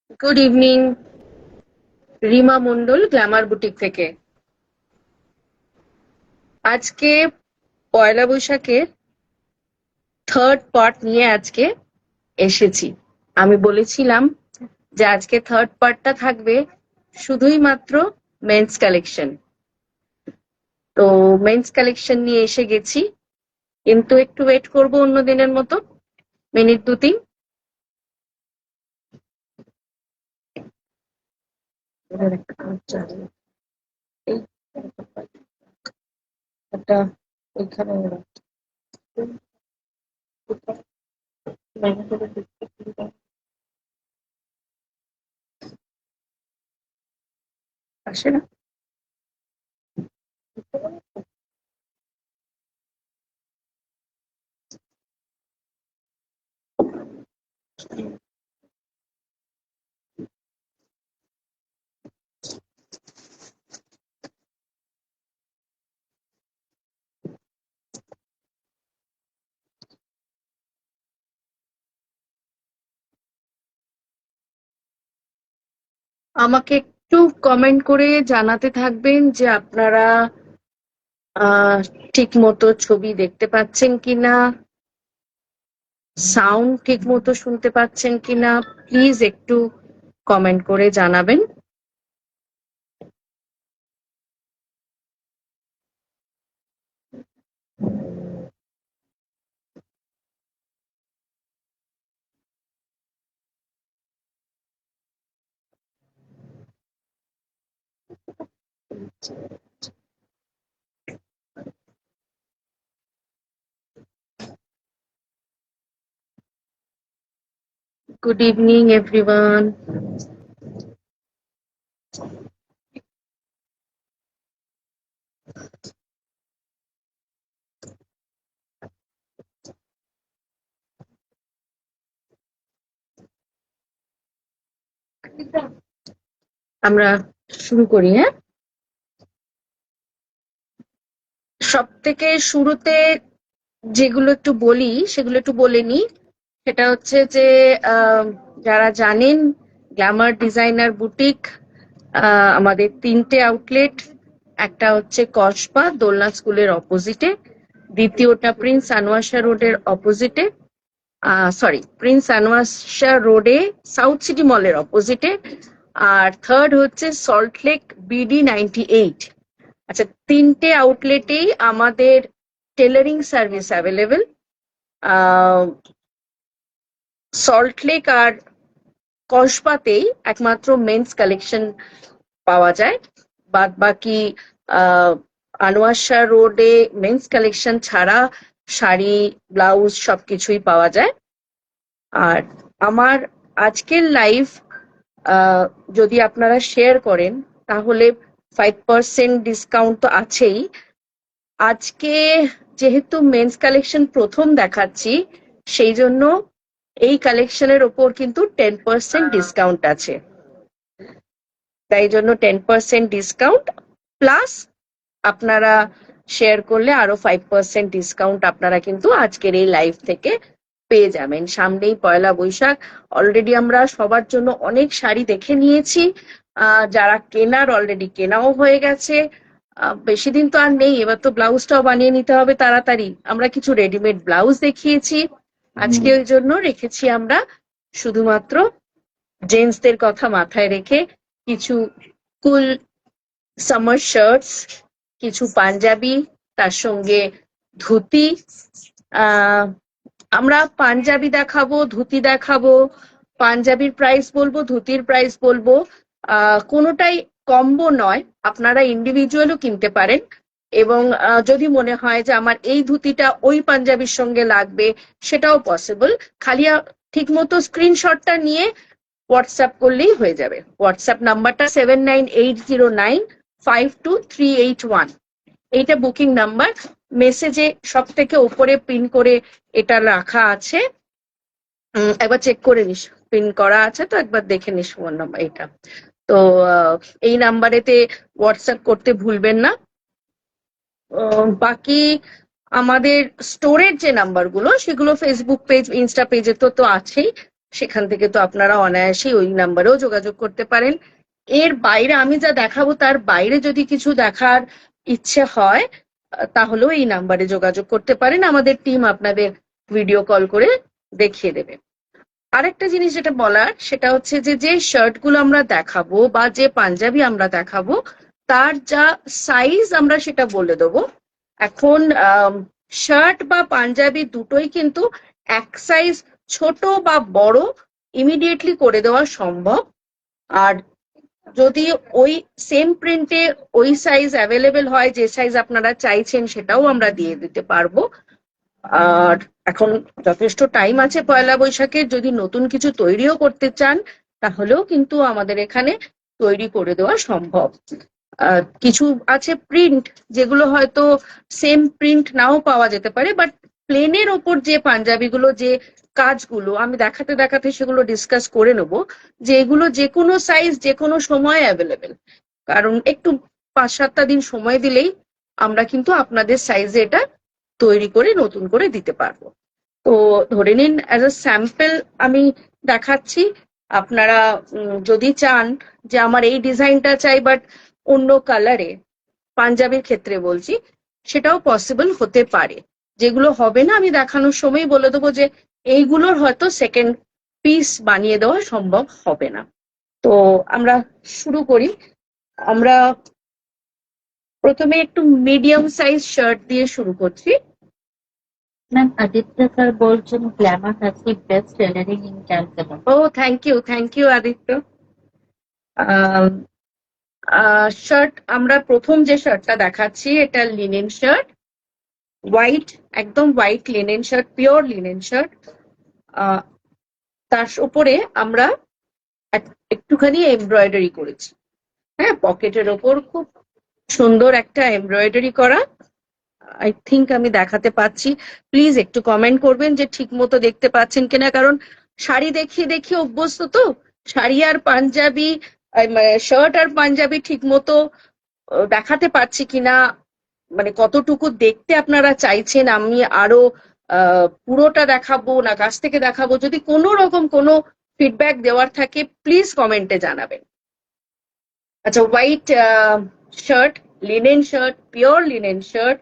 Good evening, Rima Mondal Glamour boutique থেকে। আজকে পয়লা বৈশাখের থার্ড পার্ট নিয়ে আজকে এসেছি। আমি বলেছিলাম যে আজকে থার্ড পার্টটা থাকবে শুধুই মাত্র মেন্স কালেকশন। তো মেন্স কালেকশন নিয়ে এসে গেছি, কিন্তু একটু ওয়েট করব অন্য দিনের মতো, মিনিট দু তিন। এই একটা ওইখানে আসে না। আমাকে একটু কমেন্ট করে জানাতে থাকবেন যে আপনারা আহ ঠিক মতো ছবি দেখতে পাচ্ছেন কিনা, সাউন্ড ঠিক মতো শুনতে পাচ্ছেন কিনা। প্লিজ একটু কমেন্ট করে জানাবেন। Good evening everyone. আমরা শুরু করি, হ্যাঁ। সব থেকে শুরুতে যেগুলো একটু বলি সেগুলো একটু বলে নিই। সেটা হচ্ছে যে যারা জানেন, গ্ল্যামার ডিজাইনার বুটিক আমাদের তিনটে আউটলেট। একটা হচ্ছে কসবা দোলনা স্কুলের অপোজিটে, দ্বিতীয়টা প্রিন্স আনোয়ার শাহ রোডের অপোজিটে, সরি প্রিন্স আনোয়ার শাহ রোডে সাউথ সিটি মলের অপোজিটে, আর থার্ড হচ্ছে সল্টলেক BD98। আচ্ছা, তিনটে আউটলেটেই আমাদের টেলারিং সার্ভিস অ্যাভেলেবেল। সল্টলেক আর কসবাতেই একমাত্র মেন্স কালেকশন পাওয়া যায়। বাদ বাকি আনোয়ার শাহ রোডে মেন্স কালেকশন ছাড়া শাড়ি, ব্লাউজ সবকিছুই পাওয়া যায়। আর আমার আজকের লাইভ যদি আপনারা শেয়ার করেন তাহলে 5% ডিসকাউন্ট তো আছেই। আজকে যেহেতু মেন্স কালেকশন প্রথম দেখাচ্ছি, সেই জন্য এই কালেকশনের ওপর কিন্তু 10% ডিসকাউন্ট আছে। তাই জন্য 10% ডিসকাউন্ট প্লাস আপনারা শেয়ার করলে আরো 5% ডিসকাউন্ট আপনারা কিন্তু আজকের এই লাইভ থেকে পেয়ে যাবেন। সামনেই পয়লা বৈশাখ, অলরেডি আমরা সবার জন্য অনেক শাড়ি দেখে নিয়েছি। যারা কেনার অলরেডি কেনাও হয়ে গেছে। বেশি দিন তো আর নেই, এবার তো ব্লাউজটাও বানিয়ে নিতে হবে তাড়াতাড়ি। আমরা কিছু রেডিমেড ব্লাউজ দেখিয়েছি, আজকে ওই জন্য রেখেছি আমরা শুধুমাত্র জেন্টসদের কথা মাথায় রেখে কিছু কুল সামার শার্টস, কিছু পাঞ্জাবি, তার সঙ্গে ধুতি। আহ আমরা পাঞ্জাবি দেখাবো, ধুতি দেখাবো, পাঞ্জাবির প্রাইস বলবো, ধুতির প্রাইস বলবো। কোনোটাই কম্বো নয়, আপনারা ইন্ডিভিজুয়ালও কিনতে পারেন। এবং যদি মনে হয় যে আমার এই ধুতিটা ওই পাঞ্জাবির সঙ্গে লাগবে, সেটাও পসিবল। খালি ঠিক মতো স্ক্রিনশটটা নিয়ে হোয়াটসঅ্যাপ করলেই হয়ে যাবে। হোয়াটসঅ্যাপ নাম্বারটা 7980952381। এইটা বুকিং নাম্বার। মেসেজে সব থেকে উপরে পিন করে এটা রাখা আছে, একবার চেক করে নিস, পিন করা আছে তো একবার দেখে নিস ফোন নাম্বার এটা। তো এই নাম্বারেতে হোয়াটসঅ্যাপ করতে ভুলবেন না। বাকি আমাদের স্টোরের যে নাম্বারগুলো সেগুলো ফেসবুক পেজ, ইনস্টা পেজে তো আছেই। সেখান থেকে তো আপনারা অনায়াসেই ওই নাম্বারেও যোগাযোগ করতে পারেন। এর বাইরে আমি যা দেখাবো তার বাইরে যদি কিছু দেখার ইচ্ছে হয় তাহলেও এই নাম্বারে যোগাযোগ করতে পারেন, আমাদের টিম আপনাদের ভিডিও কল করে দেখিয়ে দেবে। আরেকটা জিনিস যেটা বলার সেটা হচ্ছে যে যে শার্ট গুলো আমরা দেখাবো বা যে পাঞ্জাবি আমরা দেখাবো তার যা সাইজ আমরা সেটা বলে দেবো। এখন শার্ট বা পাঞ্জাবি দুটোই কিন্তু এক সাইজ ছোট বা বড় ইমিডিয়েটলি করে দেওয়া সম্ভব। আর যদি ওই সেম প্রিন্টে ওই সাইজ অ্যাভেলেবেল হয়, যে সাইজ আপনারা চাইছেন সেটাও আমরা দিয়ে দিতে পারবো। আর এখন যথেষ্ট টাইম আছে পয়লা বৈশাখের, যদি নতুন কিছু তৈরিও করতে চান তাহলেও কিন্তু আমাদের এখানে তৈরি করে দেওয়া সম্ভব। কিছু আছে প্রিন্ট যেগুলো হয়তো সেম প্রিন্ট নাও পাওয়া যেতে পারে, বাট প্লেনের ওপর যে পাঞ্জাবিগুলো যে কাজগুলো আমি দেখাতে দেখাতে সেগুলো ডিসকাস করে নেব, যে এগুলো যে কোনো সাইজ যে কোনো সময় অ্যাভেলেবেল। কারণ একটু 5-7টা দিন সময় দিলেই আমরা কিন্তু আপনাদের সাইজে এটা তৈরি করে নতুন করে দিতে পারবো। তো ধরে নিন অ্যাজ আ স্যাম্পল আমি দেখাচ্ছি, আপনারা যদি চান যে আমার এই ডিজাইনটা চাই বাট অন্য কালারে, পাঞ্জাবির ক্ষেত্রে বলছি, সেটাও পসিবল হতে পারে। যেগুলো হবে না আমি দেখানোর সময় বলে দেবো যে এইগুলোর হয়তো সেকেন্ড পিস বানিয়ে দেওয়া সম্ভব হবে না। তো আমরা শুরু করি। আমরা প্রথমে একটু মিডিয়াম সাইজ শার্ট দিয়ে শুরু করছি। ম্যাম আদিত্য স্যার বলছেন glamour has the best tailoring in Calcutta. ও থ্যাংক ইউ আদিত্য। শার্ট আমরা প্রথম যে শার্টটা দেখাচ্ছি এটা লিনেন শার্ট, হোয়াইট, একদম white linen shirt, pure linen shirt. তার উপরে আমরা একটুখানি এমব্রয়ডারি করেছি। হ্যাঁ, পকেটের ওপর খুব সুন্দর একটা এমব্রয়ডারি করা। আই থিঙ্ক আমি দেখাতে পাচ্ছি, প্লিজ একটু কমেন্ট করবেন যে ঠিক মতো দেখতে পাচ্ছেন কিনা, কারণ শাড়ি দেখিয়ে দেখিয়ে অভ্যস্ত তো, শাড়ি আর পাঞ্জাবি শার্ট আর পাঞ্জাবি ঠিক মতো দেখাতে পারছি কিনা, মানে কতটুকু দেখতে আপনারা চাইছেন আমি আরো পুরোটা দেখাবো না কাছ থেকে দেখাবো, যদি কোনো রকম কোনো ফিডব্যাক দেওয়ার থাকে প্লিজ কমেন্টে জানাবেন। আচ্ছা, white shirt, linen shirt, pure linen shirt,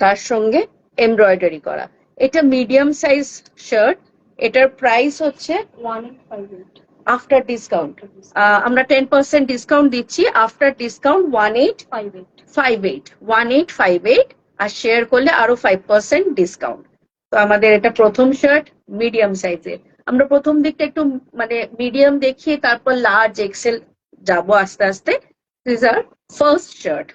তার সঙ্গে এমব্রয়ডারি করা। এটা মিডিয়াম সাইজ শার্ট, এটার প্রাইস হচ্ছে 1858 আফটার ডিসকাউন্ট। আমরা 10% ডিসকাউন্ট দিচ্ছি, আফটার ডিসকাউন্ট 1858 আর শেয়ার করলে আরো 5% ডিসকাউন্ট। তো আমাদের এটা প্রথম শার্ট মিডিয়াম সাইজের। আমরা প্রথম দিকটা একটু মানে মিডিয়াম দেখিয়ে তারপর লার্জ এক্সেল যাবো আস্তে আস্তে। This are first shirt.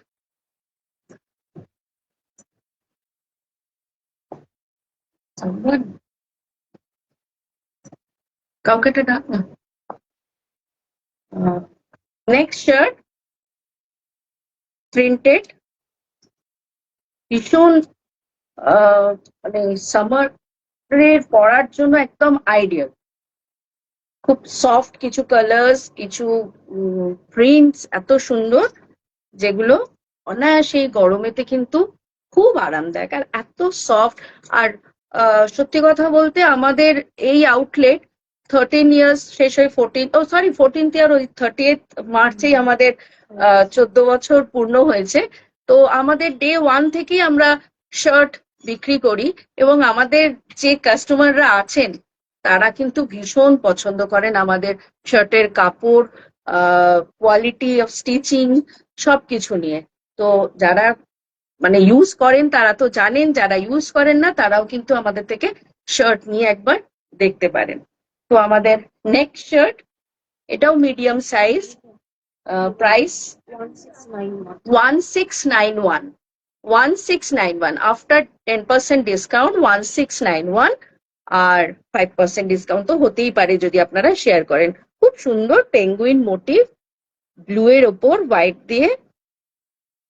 কাউকে একটা ডাক না। নেক্সট শার্ট প্রিন্টেড, ভীষণ মানে সামারের পরার জন্য একদম আইডিয়াল। খুব সফট কিছু কালার্স, কিছু প্রিন্টস এত সুন্দর যেগুলো অনায়াসে গরমেতে কিন্তু খুব আরামদায়ক আর এত সফট। আর সত্যি কথা বলতে আমাদের এই আউটলেট 13 ইয়ার্স শেষ হয়ে 14th ইয়ার, ওই 30th মার্চেই আমাদের 14 বছর পূর্ণ হয়েছে। তো আমাদের ডে 1 থেকেই আমরা শার্ট বিক্রি করি এবং আমাদের যে কাস্টমাররা আছেন তারা কিন্তু ভীষণ পছন্দ করেন আমাদের শার্টের কাপড়, কোয়ালিটি অফ স্টিচিং সবকিছু নিয়ে। তো যারা মানে ইউজ করেন তারা তো জানেন, যারা ইউজ করেন না তারাও কিন্তু আমাদের থেকে শার্ট নিয়ে একবার দেখতে পারেন। তো আমাদের নেক্সট শার্ট, এটাও medium size, price 1691 after 10% discount 1691, আর 5% ডিসকাউন্ট তো হতেই পারে যদি আপনারা শেয়ার করেন। খুব সুন্দর পেঙ্গুইন মোটিভ, ব্লু এর ওপর হোয়াইট দিয়ে,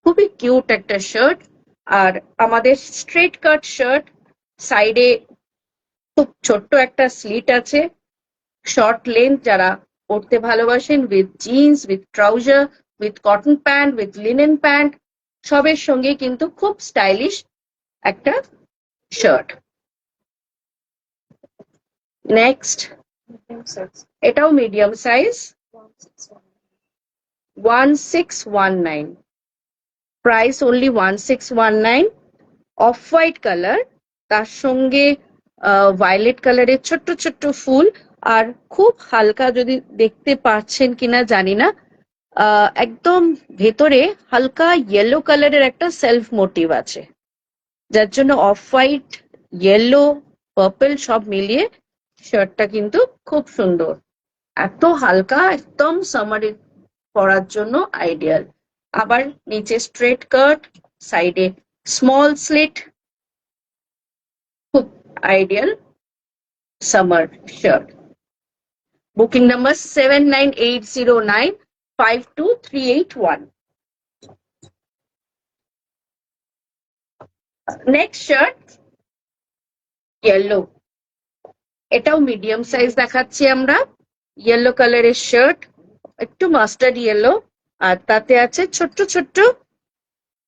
খুবই কিউট একটা শার্ট। আর আমাদের স্ট্রেট কাট শার্ট, সাইডে খুব ছোট্ট একটা স্লিট আছে, শর্ট লেন্থ যারা পরতে ভালোবাসেন, with jeans, with trouser, with cotton pant, with linen pant, সবের সঙ্গে কিন্তু খুব স্টাইলিশ একটা শার্ট। Next, Medium size. এটাও medium size, 1619. 1619, price only 1619। Off white colour, তার সঙ্গে ভায়োলেট কালারের ছোট্ট ছোট্ট ফুল, আর খুব হালকা, যদি দেখতে পাচ্ছেন কিনা জানি না, একদম ভেতরে হালকা ইয়েলো কালারের একটা সেলফ মোটিভ আছে, যার জন্য অফ হোয়াইট, ইয়েলো, পার্পল সব মিলিয়ে শার্টটা কিন্তু খুব সুন্দর। এত হালকা, একদম সামারে পরার জন্য আইডিয়াল। আবার নিচে স্ট্রেট কাট, সাইডে স্মল স্লিট, খুব ideal summer shirt. Booking number 7980952381। Next shirt, yellow, এটাও মিডিয়াম সাইজ দেখাচ্ছি আমরা। ইয়েলো কালারের শার্ট, একটু মাস্টার্ড ইয়েলো, আর তাতে আছে ছোট্ট ছোট্ট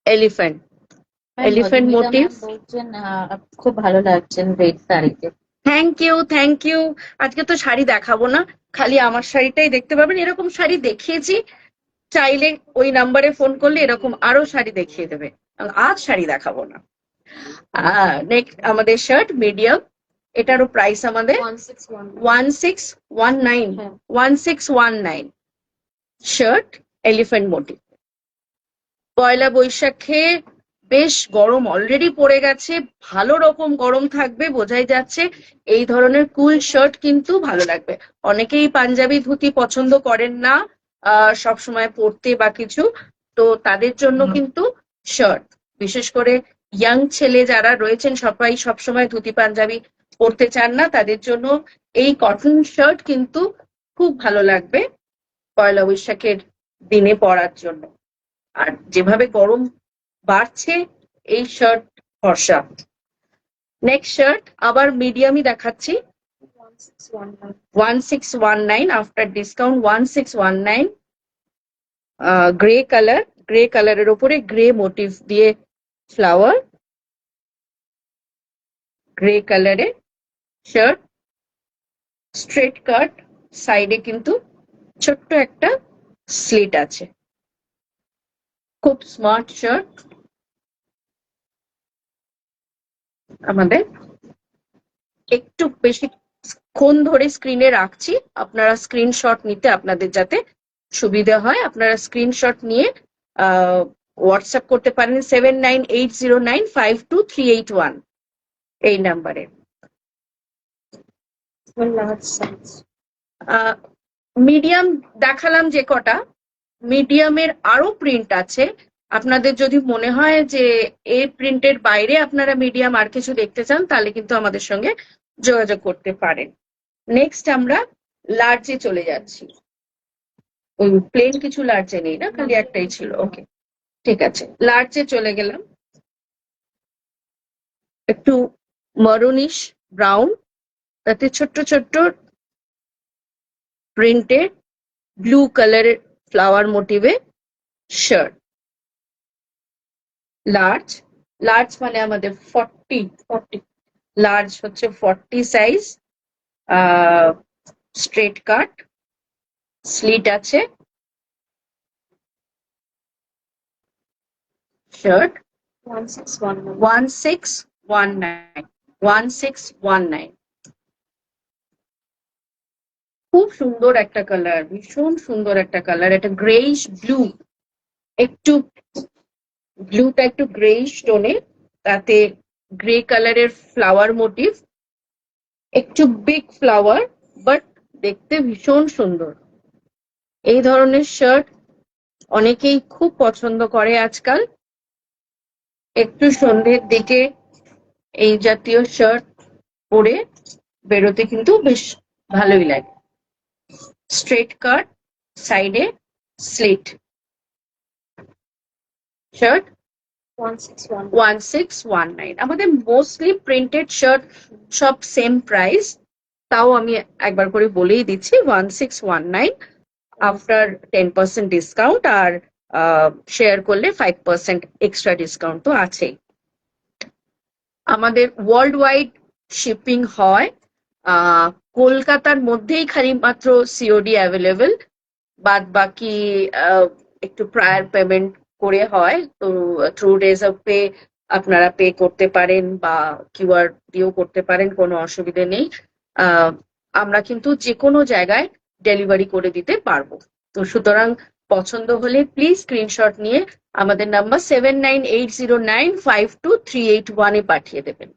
এলিফ্যান্ট, এলিফ্যান্ট মোটিভ। বলছেন খুব ভালো লাগছেন রেড শাড়িতে। Thank you, thank you. আজকে তো শাড়ি দেখাবো না, খালি আমার শাড়িটাই দেখতে পাবেন। এরকম শাড়ি দেখিয়েছি, চাইলে ওই নাম্বারে ফোন করলে এরকম আরো শাড়ি দেখিয়ে দেবে। আজ শাড়ি দেখাবো না। নেক্সট আমাদের শার্ট মিডিয়াম, এটারও প্রাইস আমাদের 1619। 1619 শার্ট, এলিফ্যান্ট মোটিভ। পয়লা বৈশাখে বেশ গরম অলরেডি পড়ে গেছে, ভালো রকম গরম থাকবে বোঝাই যাচ্ছে। এই ধরনের কুল শার্ট কিন্তু ভালো লাগবে। অনেকেই পাঞ্জাবি ধুতি পছন্দ করেন না সব সময় পরতে বা কিছু, তো তাদের জন্য কিন্তু শার্ট, বিশেষ করে ইয়াং ছেলে যারা রয়েছেন সবাই সবসময় ধুতি পাঞ্জাবি পরতে চান না, তাদের জন্য এই কটন শার্ট কিন্তু খুব ভালো লাগবে পয়লা বৈশাখের দিনে পরার জন্য। আর যেভাবে গরম বাড়ছে, এই শার্ট ভরসা। নেক্সট শার্ট আবার মিডিয়ামই দেখাচ্ছি, 1619 after discount 1619। Grey colour, grey কালারের ওপরে গ্রে মোটিভ দিয়ে ফ্লাওয়ার, গ্রে কালারে শার্ট, স্ট্রেট কাট, সাইডে কিন্তু ছোট্ট একটা স্লিট আছে। খুব স্মার্ট শার্ট আমাদের। একটু বেশিক্ষণ ধরে স্ক্রিনে রাখছি, আপনারা স্ক্রিনশট নিতে আপনাদের যাতে সুবিধা হয়, আপনারা স্ক্রিনশট নিয়ে হোয়াটসঅ্যাপ করতে পারেন 7980952381 এই নাম্বারে। মিডিয়াম দেখালাম যে কটা, মিডিয়ামের আরো প্রিন্ট আছে। আপনাদের যদি মনে হয় যে এই প্রিন্টের বাইরে আপনারা মিডিয়াম আর কিছু দেখতে চান, তাহলে কিন্তু আমাদের সঙ্গে যোগাযোগ করতে পারেন। নেক্সট আমরা লার্জে চলে যাচ্ছি। ওই প্লেন কিছু লার্জে নেই না, খালি একটাই ছিল, ওকে ঠিক আছে। লার্জে চলে গেলাম, একটু মারুনিশ ব্রাউন, তাতে ছোট্ট ছোট্ট প্রিন্টে ব্লু কালারের ফ্লাওয়ার মোটিভে শার্ট। লার্জ, লার্জ মানে আমাদের 40, লার্জ হচ্ছে 40 সাইজ, স্ট্রেট কাট, স্লিট আছে, শার্ট 1619। খুব সুন্দর একটা কালার, ভীষণ সুন্দর একটা কালার, এটা গ্রেইশ ব্লু, একটু ব্লুটা একটু গ্রেইশ টোনে, তাতে গ্রে কালারের ফ্লাওয়ার মোটিভ, একটু বিগ ফ্লাওয়ার, বাট দেখতে ভীষণ সুন্দর। এই ধরনের শার্ট অনেকেই খুব পছন্দ করে আজকাল। একটু সন্ধ্যের দিকে এই জাতীয় শার্ট পরে বেরোতে কিন্তু বেশ ভালোই লাগে। স্ট্রেট কাট, সাইডে স্লিট, শার্ট 1619। আমাদের মোস্টলি প্রিন্টেড শার্ট সব সেম প্রাইস, তাও আমি একবার করে বলেই দিচ্ছি 1619 আফটার 10% ডিসকাউন্ট, আর শেয়ার করলে 5% এক্সট্রা ডিসকাউন্ট তো আছেই। আমাদের ওয়ার্ল্ড ওয়াইড শিপিং হয়, আহ কলকাতার মধ্যেই খালি মাত্র সিওডি অ্যাভেলেবেল, বাদ বাকি একটু প্রায়ার পেমেন্ট করে হয়। তো থ্রু ডেজ অফ পে আপনারা পে করতে পারেন বা কিউআর দিয়েও করতে পারেন, কোনো অসুবিধে নেই। আহ, আমরা কিন্তু যে কোনো জায়গায় ডেলিভারি করে দিতে পারবো। তো সুতরাং পছন্দ হলে প্লিজ স্ক্রিনশট নিয়ে আমাদের নাম্বার 7980952381 পাঠিয়ে দেবেন।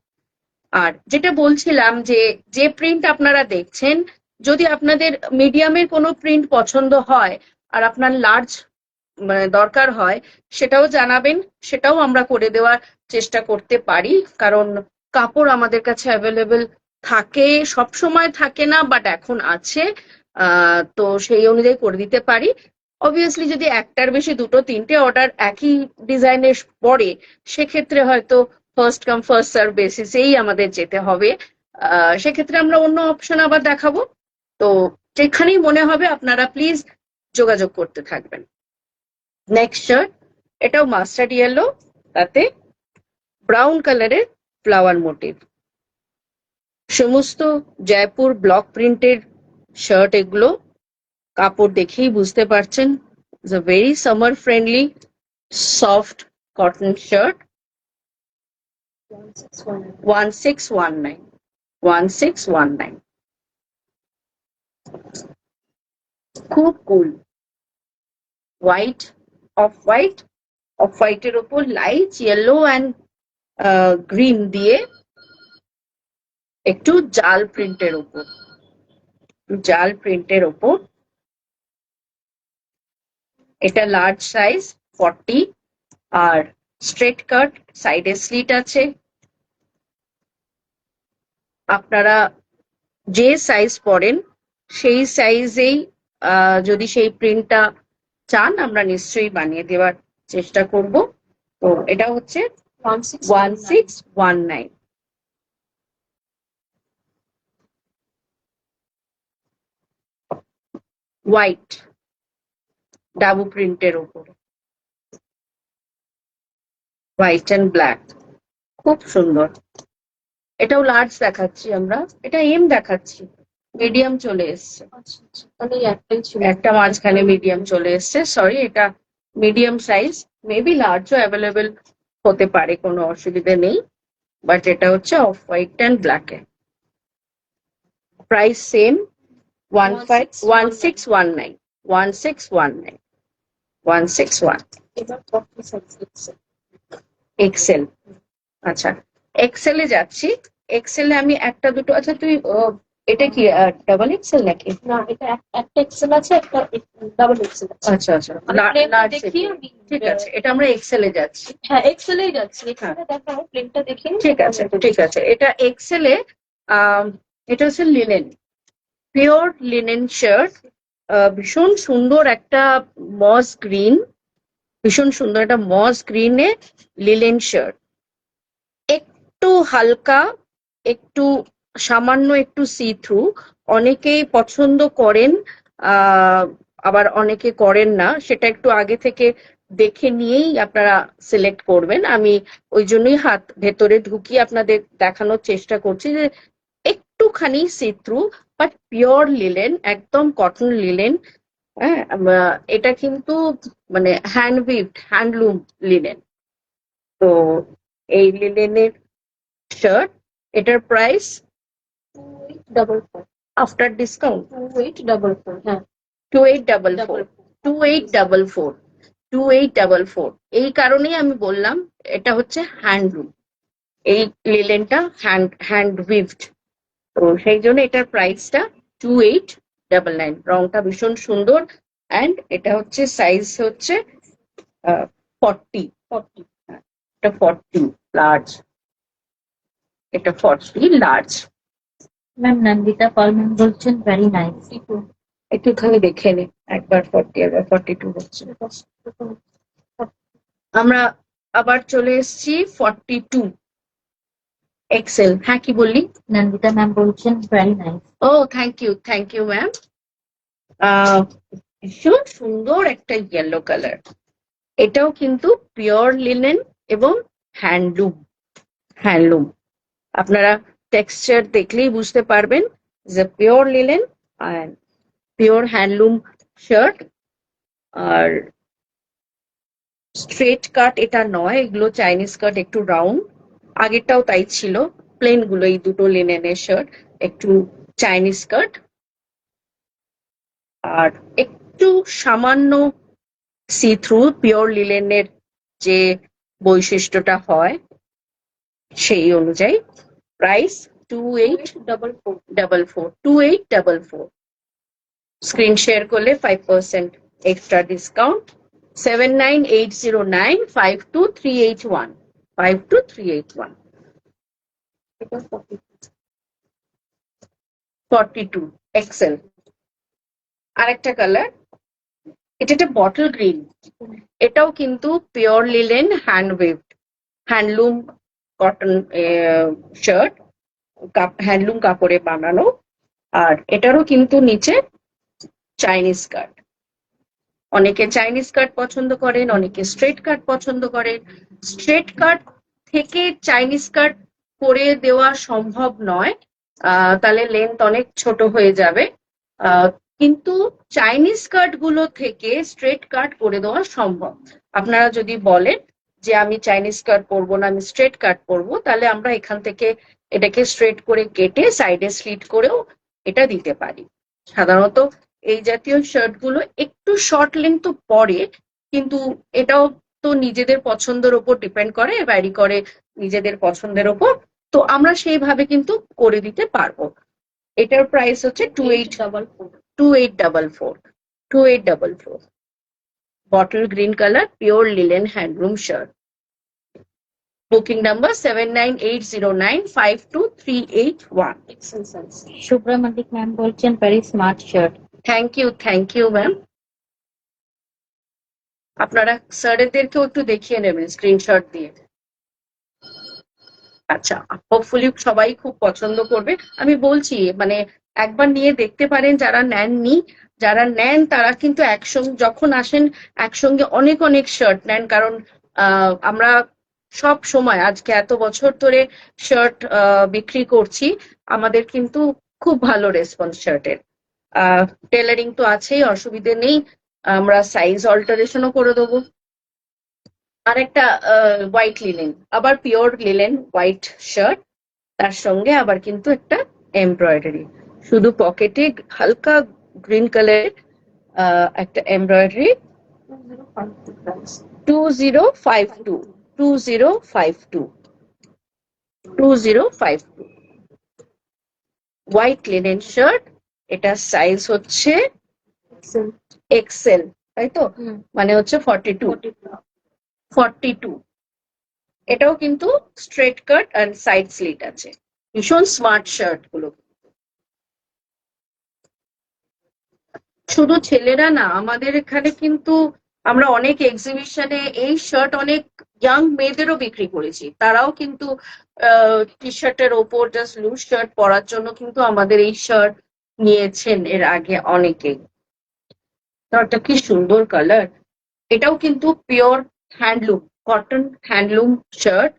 আর যেটা বলছিলাম যে যে প্রিন্ট আপনারা দেখছেন, যদি আপনাদের মিডিয়ামের কোনো প্রিন্ট পছন্দ হয় আর আপনার লার্জ মানে দরকার হয়, সেটাও জানাবেন, সেটাও আমরা করে দেওয়ার চেষ্টা করতে পারি। কারণ কাপড় আমাদের কাছে অ্যাভেলেবেল থাকে, সব সময় থাকে না, বাট এখন আছে। তো সেই অনুযায়ী করে দিতে পারি। অবভিয়াসলি যদি একটার বেশি দুটো তিনটে অর্ডার একই ডিজাইনের পড়ে, সেক্ষেত্রে হয়তো ফার্স্ট কাম ফার্স্ট সার্ভ বেসিসেই আমাদের যেতে হবে। সেক্ষেত্রে আমরা অন্য অপশন আবার দেখাবো। তো যেখানেই মনে হবে আপনারা প্লিজ যোগাযোগ করতে থাকবেন। নেক্সট শার্ট, এটাও মাস্টার্ড ইয়েলো, তাতে ব্রাউন কালারের ফ্লাওয়ার মোটিভ। সমস্ত জয়পুর ব্লক প্রিন্টের শার্ট এগুলো, কাপড় দেখেই বুঝতে পারছেন। It's a very summer friendly soft cotton shirt. 1619 1619 খুব কুল। হোয়াইট, অফ হোয়াইটের ওপর লাইট ইয়েলো অ্যান্ড গ্রিন দিয়ে একটু জাল প্রিন্টের ওপর। এটা লার্জ সাইজ 40, আর স্ট্রেট কাট, সাইডে স্লিট আছে। আপনারা যে সাইজ পরেন সেই সাইজেই যদি সেই প্রিন্টটা চান, আমরা নিশ্চয়ই বানিয়ে দেওয়ার চেষ্টা করব। তো এটা হচ্ছে 1619। হোয়াইট ডাবু প্রিন্টের ওপর, হোয়াইট অ্যান্ড ব্ল্যাক, খুব সুন্দর। এটাও লার্জ দেখাচ্ছি আমরা, এটা এম দেখাচ্ছি, মিডিয়াম চলে এসছে। একটা মাঝখানে মিডিয়াম চলে এসছে, সরি, এটা মিডিয়াম সাইজ। মেবি লার্জও অ্যাভেলেবেল হতে পারে, কোনো অসুবিধা নেই। বাট এটা হচ্ছে অফ হোয়াইট অ্যান্ড ব্ল্যাকে। Price same, 1619 161 XL. আচ্ছা, এক্সেলে যাচ্ছি। এক্সেলে আমি একটা দুটো, আচ্ছা তুই এটা কি ডাবল এক্সেল নাকি? না, এটা একটা এক্সেল আছে, একটা ডাবল এক্সেল আছে। আচ্ছা আচ্ছা, দেখি ঠিক আছে, এটা আমরা এক্সেলে যাচ্ছি। হ্যাঁ, এক্সেলেই যাচ্ছি। এখানে দেখাও, প্রিন্টটা দেখি। ঠিক আছে ঠিক আছে, এটা এক্সেলে। এটা হচ্ছে লিনেন, পিওর লিনেন শার্ট। ভীষণ সুন্দর একটা মস গ্রিন, ভীষণ সুন্দর একটা মস গ্রিনে লিনেন শার্ট। একটু হালকা, একটু সামান্য একটু সি থ্রু। অনেকেই পছন্দ করেন, আবার অনেকে করেন না, সেটা একটু আগে থেকে দেখে নিয়েই আপনারা সিলেক্ট করবেন। আমি ওই জন্যই হাত ভেতরে ঢুকিয়ে আপনাদের দেখানোর চেষ্টা করছি যে একটুখানি see through, but pure linen, একদম কটন লিলেন। হ্যাঁ, এটা কিন্তু মানে হ্যান্ডউইভড, হ্যান্ডলুম লিনেন। তো এই লিনেনের শার্ট, এটার প্রাইস 2844। আফটার ডিসকাউন্ট 2844, হ্যাঁ 2844 2844 2844। এই কারণেই আমি বললাম এটা হচ্ছে হ্যান্ডলুম, এই লিলেনটা হ্যান্ড উইভড। তো সেই জন্য এটার প্রাইসটা 2899। রংটা ভীষণ সুন্দর, অ্যান্ড এটা হচ্ছে সাইজ হচ্ছে 40। এটা 40 লার্জ, এটা 40 লার্জ। ম্যাম, নন্দিতা পল ম্যাম বলছেন ভেরি নাইস। একটুখানি দেখে নে, একবার 40 একবার 42 হচ্ছে। আমরা আবার চলে এসেছি 42 এক্সেল। হ্যাঁ, কি বললি? নন্দিতা ম্যাম বলছেন ভেরি নাইস। ও থ্যাংক ইউ ম্যাম। ভীষণ সুন্দর একটা ইয়েলো কালার। এটাও কিন্তু পিওর লিনেন এবং হ্যান্ডলুম। আপনারা টেক্সচার দেখলেই বুঝতে পারবেন is a pure linen and pure handloom shirt. আর স্ট্রেট কাট এটা নয়, এগুলো চাইনিজ কাট, একটু রাউন্ড। আগেরটাও তাই ছিল, প্লেন গুলো এই দুটো লিনেনের শার্ট একটু চাইনিজ কাট। আর একটু সামান্য সি থ্রু, পিওর লিলেনের যে বৈশিষ্ট্যটা হয় সেই অনুযায়ী। প্রাইস 2844, 2844। স্ক্রিন শেয়ার করলে 5% এক্সট্রা ডিসকাউন্ট। 79809 52381, 52381। 42 এক্সেল। আরেকটা কালার, এটা একটা বটল গ্রিন, এটাও কিন্তু pure linen hand waved handloom cotton shirt, handloom কাপড়ে বানানো। আর এটারও কিন্তু নিচে চাইনিজ কাট। অনেকে চাইনিজ কাট পছন্দ করেন, অনেকে স্ট্রেট কাট পছন্দ করেন। স্ট্রেট কাট থেকে চাইনিজ কাট করে দেওয়া সম্ভব নয়, তাহলে লেন্থ অনেক ছোট হয়ে যাবে। কিন্তু চাইনিজ কাট গুলো থেকে স্ট্রেট কাট করে দেওয়া সম্ভব। আপনারা যদি বলেন যে আমি চাইনিজ কাট পরবো না, আমি স্ট্রেট কাট পরবো, তাহলে আমরা এখান থেকে এটাকে স্ট্রেট করে কেটে সাইডে স্লিট করেও এটা দিতে পারি। সাধারণত এই জাতীয় শার্ট গুলো একটু শর্ট লেন্থ তো পরে, কিন্তু এটাও তো নিজেদের পছন্দের ওপর ডিপেন্ড করে, ভ্যারি করে নিজেদের পছন্দের ওপর। তো আমরা সেইভাবে কিন্তু করে দিতে পারবো। এটার প্রাইস হচ্ছে 2844। Bottle green colour, pure linen handloom shirt. Booking number 79809 52381। Shubhra Malik ma'am বলছেন very smart shirt. Thank you ma'am. আপনারা স্যারেদেরকেও একটু দেখিয়ে নেবেন স্ক্রিনশট দিয়ে। আচ্ছা, হোপফুলি সবাই খুব পছন্দ করবে। আমি বলছি মানে একবার নিয়ে দেখতে পারেন যারা নেননি। যারা নেন তারা কিন্তু একসঙ্গে যখন আসেন একসঙ্গে অনেক অনেক শার্ট নেন, কারণ আমরা সব সময় আজকে এত বছর ধরে শার্ট বিক্রি করছি, আমাদের কিন্তু খুব ভালো রেসপন্স শার্টের। টেলারিং তো আছেই, অসুবিধে নেই, আমরা সাইজ অল্টারেশনও করে দেবো। আর একটা হোয়াইট লিলেন, আবার পিওর লিলেন হোয়াইট শার্ট, তার সঙ্গে আবার কিন্তু একটা এমব্রয়ডারি, শুধু পকেটে হালকা গ্রিন কালারের একটা এমব্রয়ডারি। 2052 white linen shirt. এটা সাইজ হচ্ছে এক্সেল, তাই তো? মানে হচ্ছে 42। এটাও কিন্তু স্ট্রেট কাট আর সাইড স্লিট আছে। ভীষণ স্মার্ট শার্ট গুলো। শুধু ছেলেরা না, আমাদের এখানে কিন্তু আমরা অনেক এক্সিবিশনে এই শার্ট অনেক ইয়াং মেয়েদেরও বিক্রি করেছি, তারাও কিন্তু টি শার্টের ওপর জাস্ট লুজ শার্ট পরার জন্য কিন্তু আমাদের এই শার্ট নিয়েছেন এর আগে অনেকেই। শার্টটা কি সুন্দর কালার। এটাও কিন্তু pure handloom cotton handloom shirt,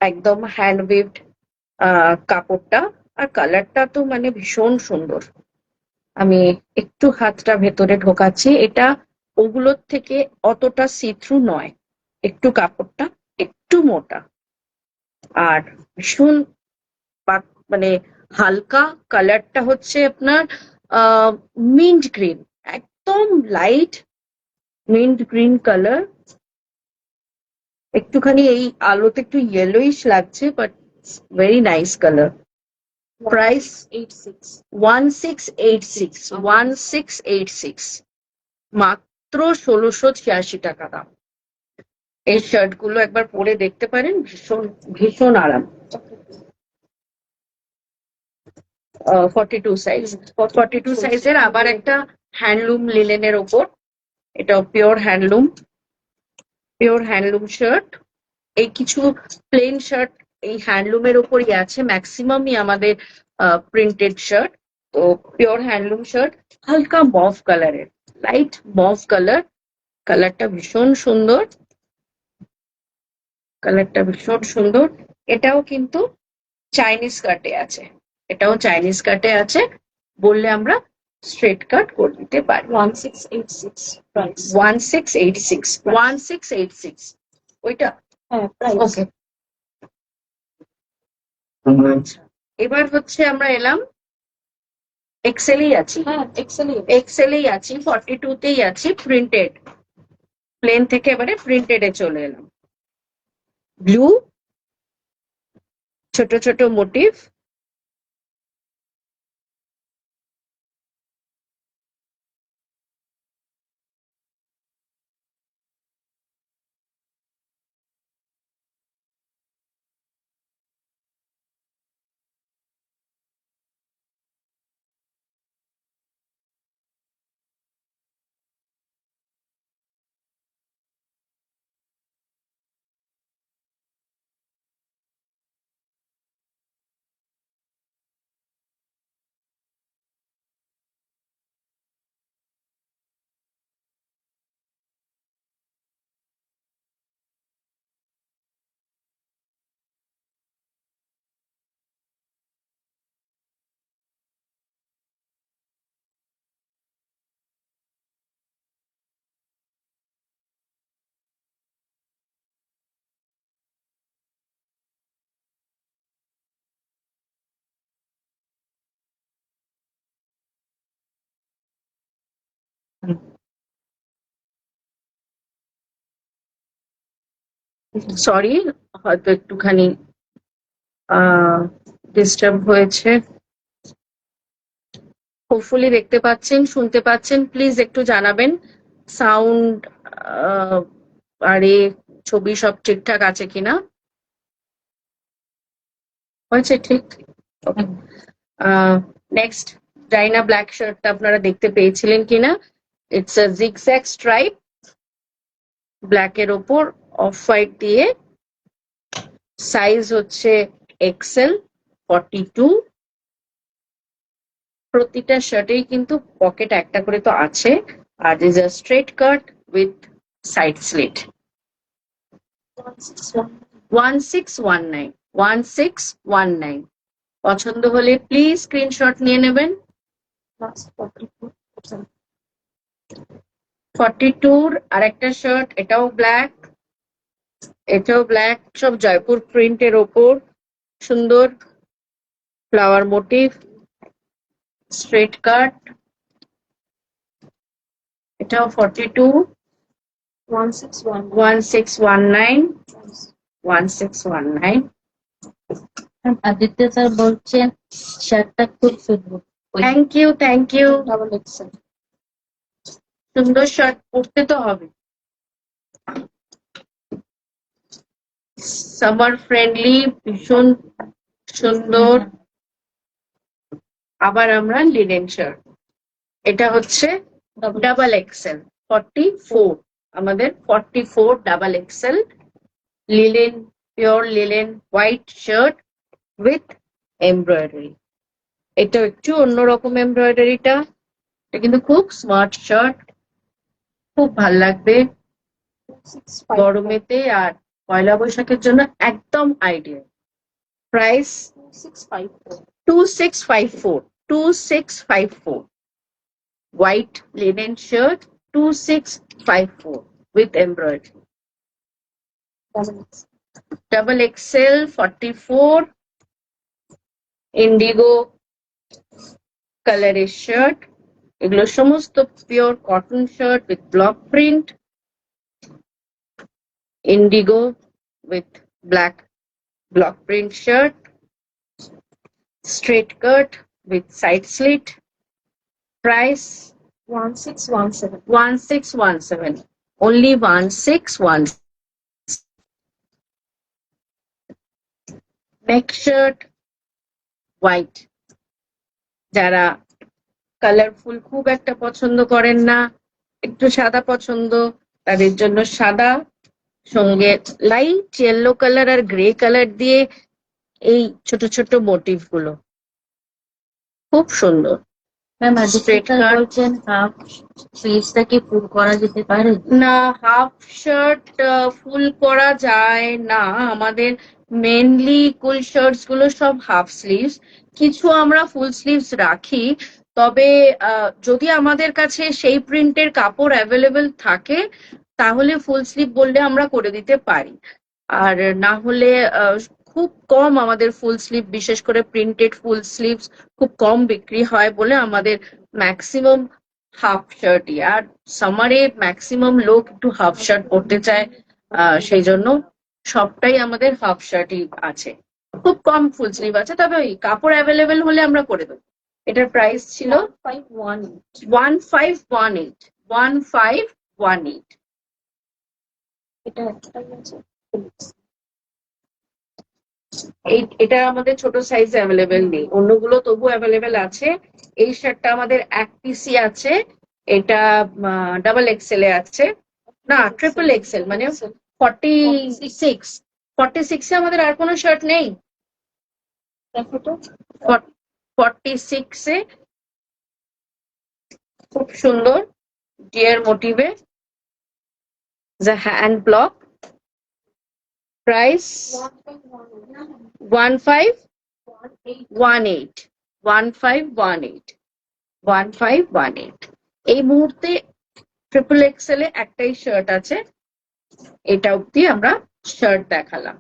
একদম হ্যান্ড ওয়েভড কাপড়টা। আর কালারটা তো মানে ভীষণ সুন্দর। আমি একটু হাতটা ভেতরে ঢোকাচ্ছি, এটা ওগুলোর থেকে অতটা সি থ্রু নয়, একটু কাপড়টা একটু মোটা আর ভীষণ মানে হালকা। কালারটা হচ্ছে আপনার মিন্ট গ্রিন, একদম লাইট মিন্ট গ্রিন কালার। একটুখানি এই আলোতে একটু ইয়েলোইশ লাগছে, but very nice colour. Price 1686, মাত্র 1686 টাকা দাম। এই শার্ট গুলো একবার পরে দেখতে পারেন, ভীষণ ভীষণ আরাম। 42 সাইজের আবার একটা হ্যান্ডলুম লিলেনের ওপর, এটা পিওর হ্যান্ডলুম শার্ট। এই কিছু প্লেন শার্ট এই হ্যান্ডলুমের ওপরই আছে, ম্যাক্সিমামই আমাদের প্রিন্টেড শার্ট। তো পিওর হ্যান্ডলুম শার্ট, হালকা মভ কালারের, লাইট মভ কালার। কালারটা ভীষণ সুন্দর, এটাও কিন্তু চাইনিজ কাটে আছে, এটাও চাইনিজ কাটে আছে, বললে আমরা স্ট্রেট কাট করে দিতে পারি। 1686 প্রাইস। 1686 1686 ওইটা হ্যাঁ প্রাইস। ওকে। আচ্ছা, এবার হচ্ছে আমরা এলাম এক্সেলেই আছি, হ্যাঁ এক্সেলেন্ট। এক্সেলেই আছি, 42 তেই আছি, প্রিন্টেড, প্লেন থেকে এবারে প্রিন্টেডে চলে এলাম। ব্লু, ছোট ছোট মোটিভ, সরি হয়তো একটুখানি ডিস্টার্ব হয়েছে। হোপফুলি দেখতে পাচ্ছেন, শুনতে পাচ্ছেন, প্লিজ একটু জানাবেন সাউন্ড আর এ ছবি সব ঠিকঠাক আছে কিনা। হয়েছে ঠিক? নেক্সট, ডাইনা ব্ল্যাক শার্টটা আপনারা দেখতে পেয়েছিলেন কিনা? It's a zigzag stripe, black এর ওপর অফ হোয়াইট দিয়ে, সাইজ হচ্ছে এক্সেল 42। প্রতিটা শার্টেই কিন্তু পকেট একটা করে তো আছে, আর is a straight cut with side slit. 1619 1619 পছন্দ হলে প্লিজ স্ক্রিনশট নিয়ে নেবেন। 42 আর একটা শার্ট, এটাও ব্ল্যাক, এটাও ব্ল্যাক, সব জয়পুর প্রিন্টের ওপর সুন্দর ফ্লাওয়ার মোটিভ, স্ট্রেট কাট, এটাও 42। 1619 1619। আদিত্য স্যার বলছেন শার্টটা খুব সুন্দর। Thank you, thank you. Double XL. সুন্দর শার্ট পরতে তো হবে, সামার ফ্রেন্ডলি, ভীষণ সুন্দর। আবার আমরা লিনেন শার্ট, এটা হচ্ছে ডাবল এক্সেল 44, আমাদের 44 double XL linen, pure linen white shirt with embroidery. এটা একটু অন্যরকম এমব্রয়ডারিটা, এটা কিন্তু খুব স্মার্ট শার্ট, খুব ভাল লাগবে গরমেতে আর পয়লা বৈশাখের জন্য একদম ideal. Price 2654 2654 white linen shirt 2654 with embroidery. Double XL 44 indigo কালারের শার্ট, এগুলো সমস্ত pure cotton shirt with block print, indigo with black block print shirt, straight cut with side slit. Price 1617. 1617, only 1617. Neck shirt white, যারা colourful খুব একটা পছন্দ করেন না, একটু সাদা পছন্দ, তাদের জন্য সাদা, সঙ্গে লাইট ইয়েলো কালার আর গ্রে কালার দিয়ে এই ছোট ছোট মোটিভ গুলো খুব সুন্দর। ম্যাম আদিত্য স্যার বলছেন হাফ স্লিভসটা কি ফুল করা যেতে পারে? না, হাফ শার্ট ফুল করা যায় না, আমাদের মেনলি কুল শার্টস গুলো সব হাফ স্লিভস, কিছু আমরা ফুল স্লিভস রাখি। তবে যদি আমাদের কাছে সেই প্রিন্টের কাপড় অ্যাভেলেবেল থাকে তাহলে ফুল স্লিভ বললে আমরা করে দিতে পারি। আর না হলে খুব কম আমাদের ফুল স্লিভ, বিশেষ করে প্রিন্টেড ফুল স্লিভস খুব কম বিক্রি হয় বলে আমাদের ম্যাক্সিমাম হাফ শার্টই। আর সামারে ম্যাক্সিমাম লোক একটু হাফ শার্ট পরতে চায়, সেই জন্য সবটাই আমাদের হাফ শার্টই আছে। খুব কম ফুল স্লিভ আছে, তবে ওই কাপড় অ্যাভেলেবেল হলে আমরা করে দেবো। এটার প্রাইস ছিল 1518। 1518। এটা একটাই আছে। এটা আমাদের ছোট সাইজ অ্যাভেলেবেল নেই, অন্যগুলো তবু অ্যাভেলেবেল আছে। এই শার্টটা আমাদের এক পিসি আছে, এটা ডাবল এক্সেল এ আছে, না ট্রিপল এক্সেল, মানে 46। 46 এ আমাদের আর কোনো শার্ট নেই। দেখো তো 46 এ খুব সুন্দর ডিয়ার মোটিভে হ্যান্ড ব্লক, প্রাইস 1518। 1518। এই মুহূর্তে ট্রিপল এক্সেল এ একটাই শার্ট আছে, এটা অব্দি আমরা শার্ট দেখালাম।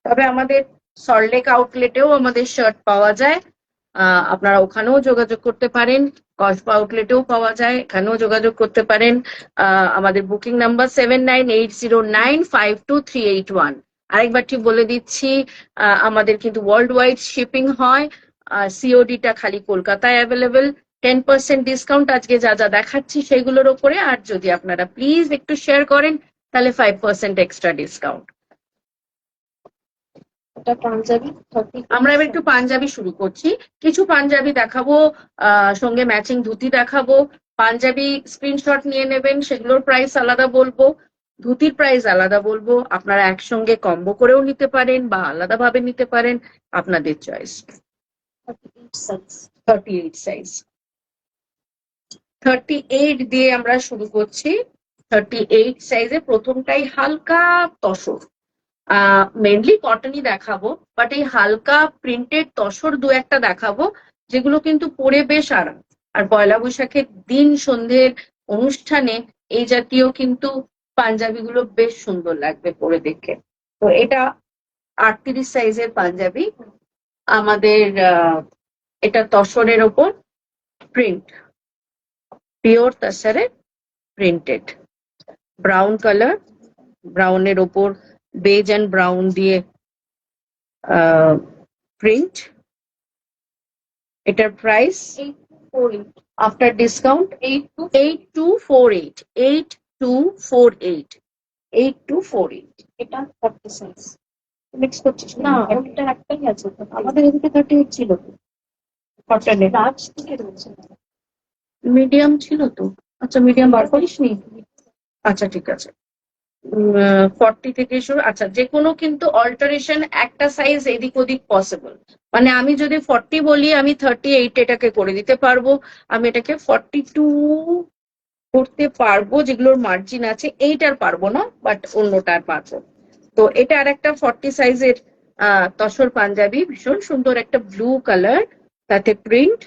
তবে আমাদের সল্টলেক আউটলেটেও আমাদের শার্ট পাওয়া যায়, আপনারা ওখানেও যোগাযোগ করতে পারেন। কসবা আউটলেটেও পাওয়া যায়, এখানেও যোগাযোগ করতে পারেন। আমাদের বুকিং নাম্বার 7980952381। আরেকবার ঠিক বলে দিচ্ছি, আমাদের কিন্তু ওয়ার্ল্ড ওয়াইড শিপিং হয়, সিওডি টা খালি কলকাতায় অ্যাভেলেবেল। 10% ডিসকাউন্ট আজকে যা যা দেখাচ্ছি সেগুলোর ওপরে, আর যদি আপনারা প্লিজ একটু শেয়ার করেন তাহলে 5% এক্সট্রা ডিসকাউন্ট। এটা পাঞ্জাবি আমরা এবার একটু পাঞ্জাবি শুরু করছি, কিছু পাঞ্জাবি দেখাবো, সঙ্গে ম্যাচিং ধুতি দেখাবো। পাঞ্জাবি স্ক্রিনশট নিয়ে নেবেন, সেগুলোর প্রাইস আলাদা বলবো, ধুতির প্রাইস আলাদা বলবো। আপনারা একসঙ্গে কম্বো করেও নিতে পারেন বা আলাদাভাবে নিতে পারেন, আপনাদের চয়েস। 38 সাইজ। 38 দিয়ে আমরা শুরু করছি। 38 সাইজে প্রথমটাই হালকা তসর, মেনলি কটনই দেখাবো, বাট এই হালকা প্রিন্টেড তসর দু একটা দেখাবো যেগুলো কিন্তু পরে বেশ আরাম। আর পয়লা বৈশাখের দিন সন্ধ্যের অনুষ্ঠানে এই জাতীয় কিন্তু পাঞ্জাবি গুলো বেশ সুন্দর লাগবে পরে দেখে। তো এটা 38 সাইজের পাঞ্জাবি আমাদের, এটা তসরের ওপর প্রিন্ট, পিওর তসরে প্রিন্টেড, ব্রাউন কালার, ব্রাউনের ওপর বেজ এন্ড ব্রাউন দিয়ে প্রিন্ট। এটার প্রাইস আফটার ডিসকাউন্ট 8248। 8248। 8248। এটা 40 সাইজ মিক্স করছিস না? ওটা একটাই আছে তো। আমাদের এদিকে 38 ছিল তো, কটনে লার্জ থেকে রয়েছে। মিডিয়াম ছিল তো। আচ্ছা, মিডিয়াম বার করিসনি? আচ্ছা ঠিক আছে। 40 থেকে শুরু। আচ্ছা, যে কোনো কিন্তু অল্টারেশন একটা সাইজ এদিক ওদিক পসিবল, মানে আমি যদি 40 বলি আমি 38 এটাকে করে দিতে পারবো, আমি এটাকে 42 করতে পারবো, যেগুলোর মার্জিন আছে। এইটার পারবো না, বাট অন্যটার পারবো। তো এটা আর একটা 40 সাইজের তসর পাঞ্জাবি, ভীষণ সুন্দর একটা ব্লু কালার, তাতে প্রিন্ট,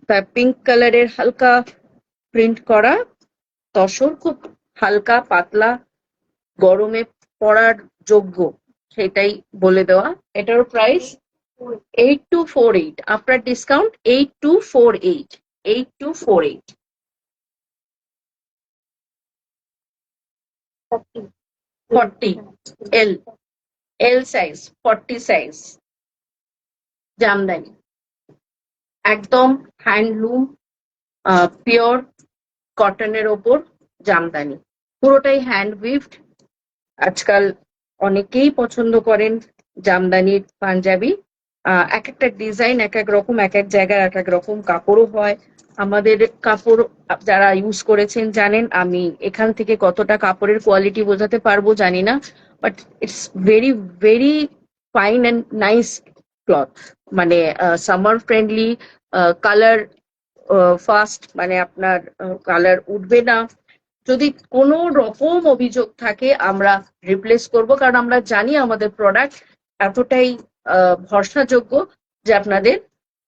তার পিঙ্ক কালারের হালকা প্রিন্ট করা তসর, খুব হালকা পাতলা, গরমে পরার যোগ্য, সেটাই বলে দেওয়া। এটার প্রাইস 8248 আফটার ডিসকাউন্ট। 8248। 8248। 40 এল, এল সাইজ, 40 সাইজ, জামদানি, একদম হ্যান্ডলুম, পিওর কটনের ওপর জামদানি, পুরোটাই হ্যান্ড উইভড। আজকাল অনেকেই পছন্দ করেন জামদানির পাঞ্জাবি। এক একটা ডিজাইন এক এক রকম, এক এক জায়গায় এক এক রকম কাপড়ও হয়। আমাদের কাপড় যারা ইউজ করেছেন জানেন, আমি এখান থেকে কতটা কাপড়ের কোয়ালিটি বোঝাতে পারবো জানি না, but it's very very fine and nice cloth, মানে সামার ফ্রেন্ডলি, কালার ফাস্ট, মানে আপনার কালার উঠবে না, যদি কোনো রকম অভিযোগ থাকে আমরা রিপ্লেস করব, কারণ আমরা জানি আমাদের প্রোডাক্ট এতটাই ভরসাযোগ্য যে আপনাদের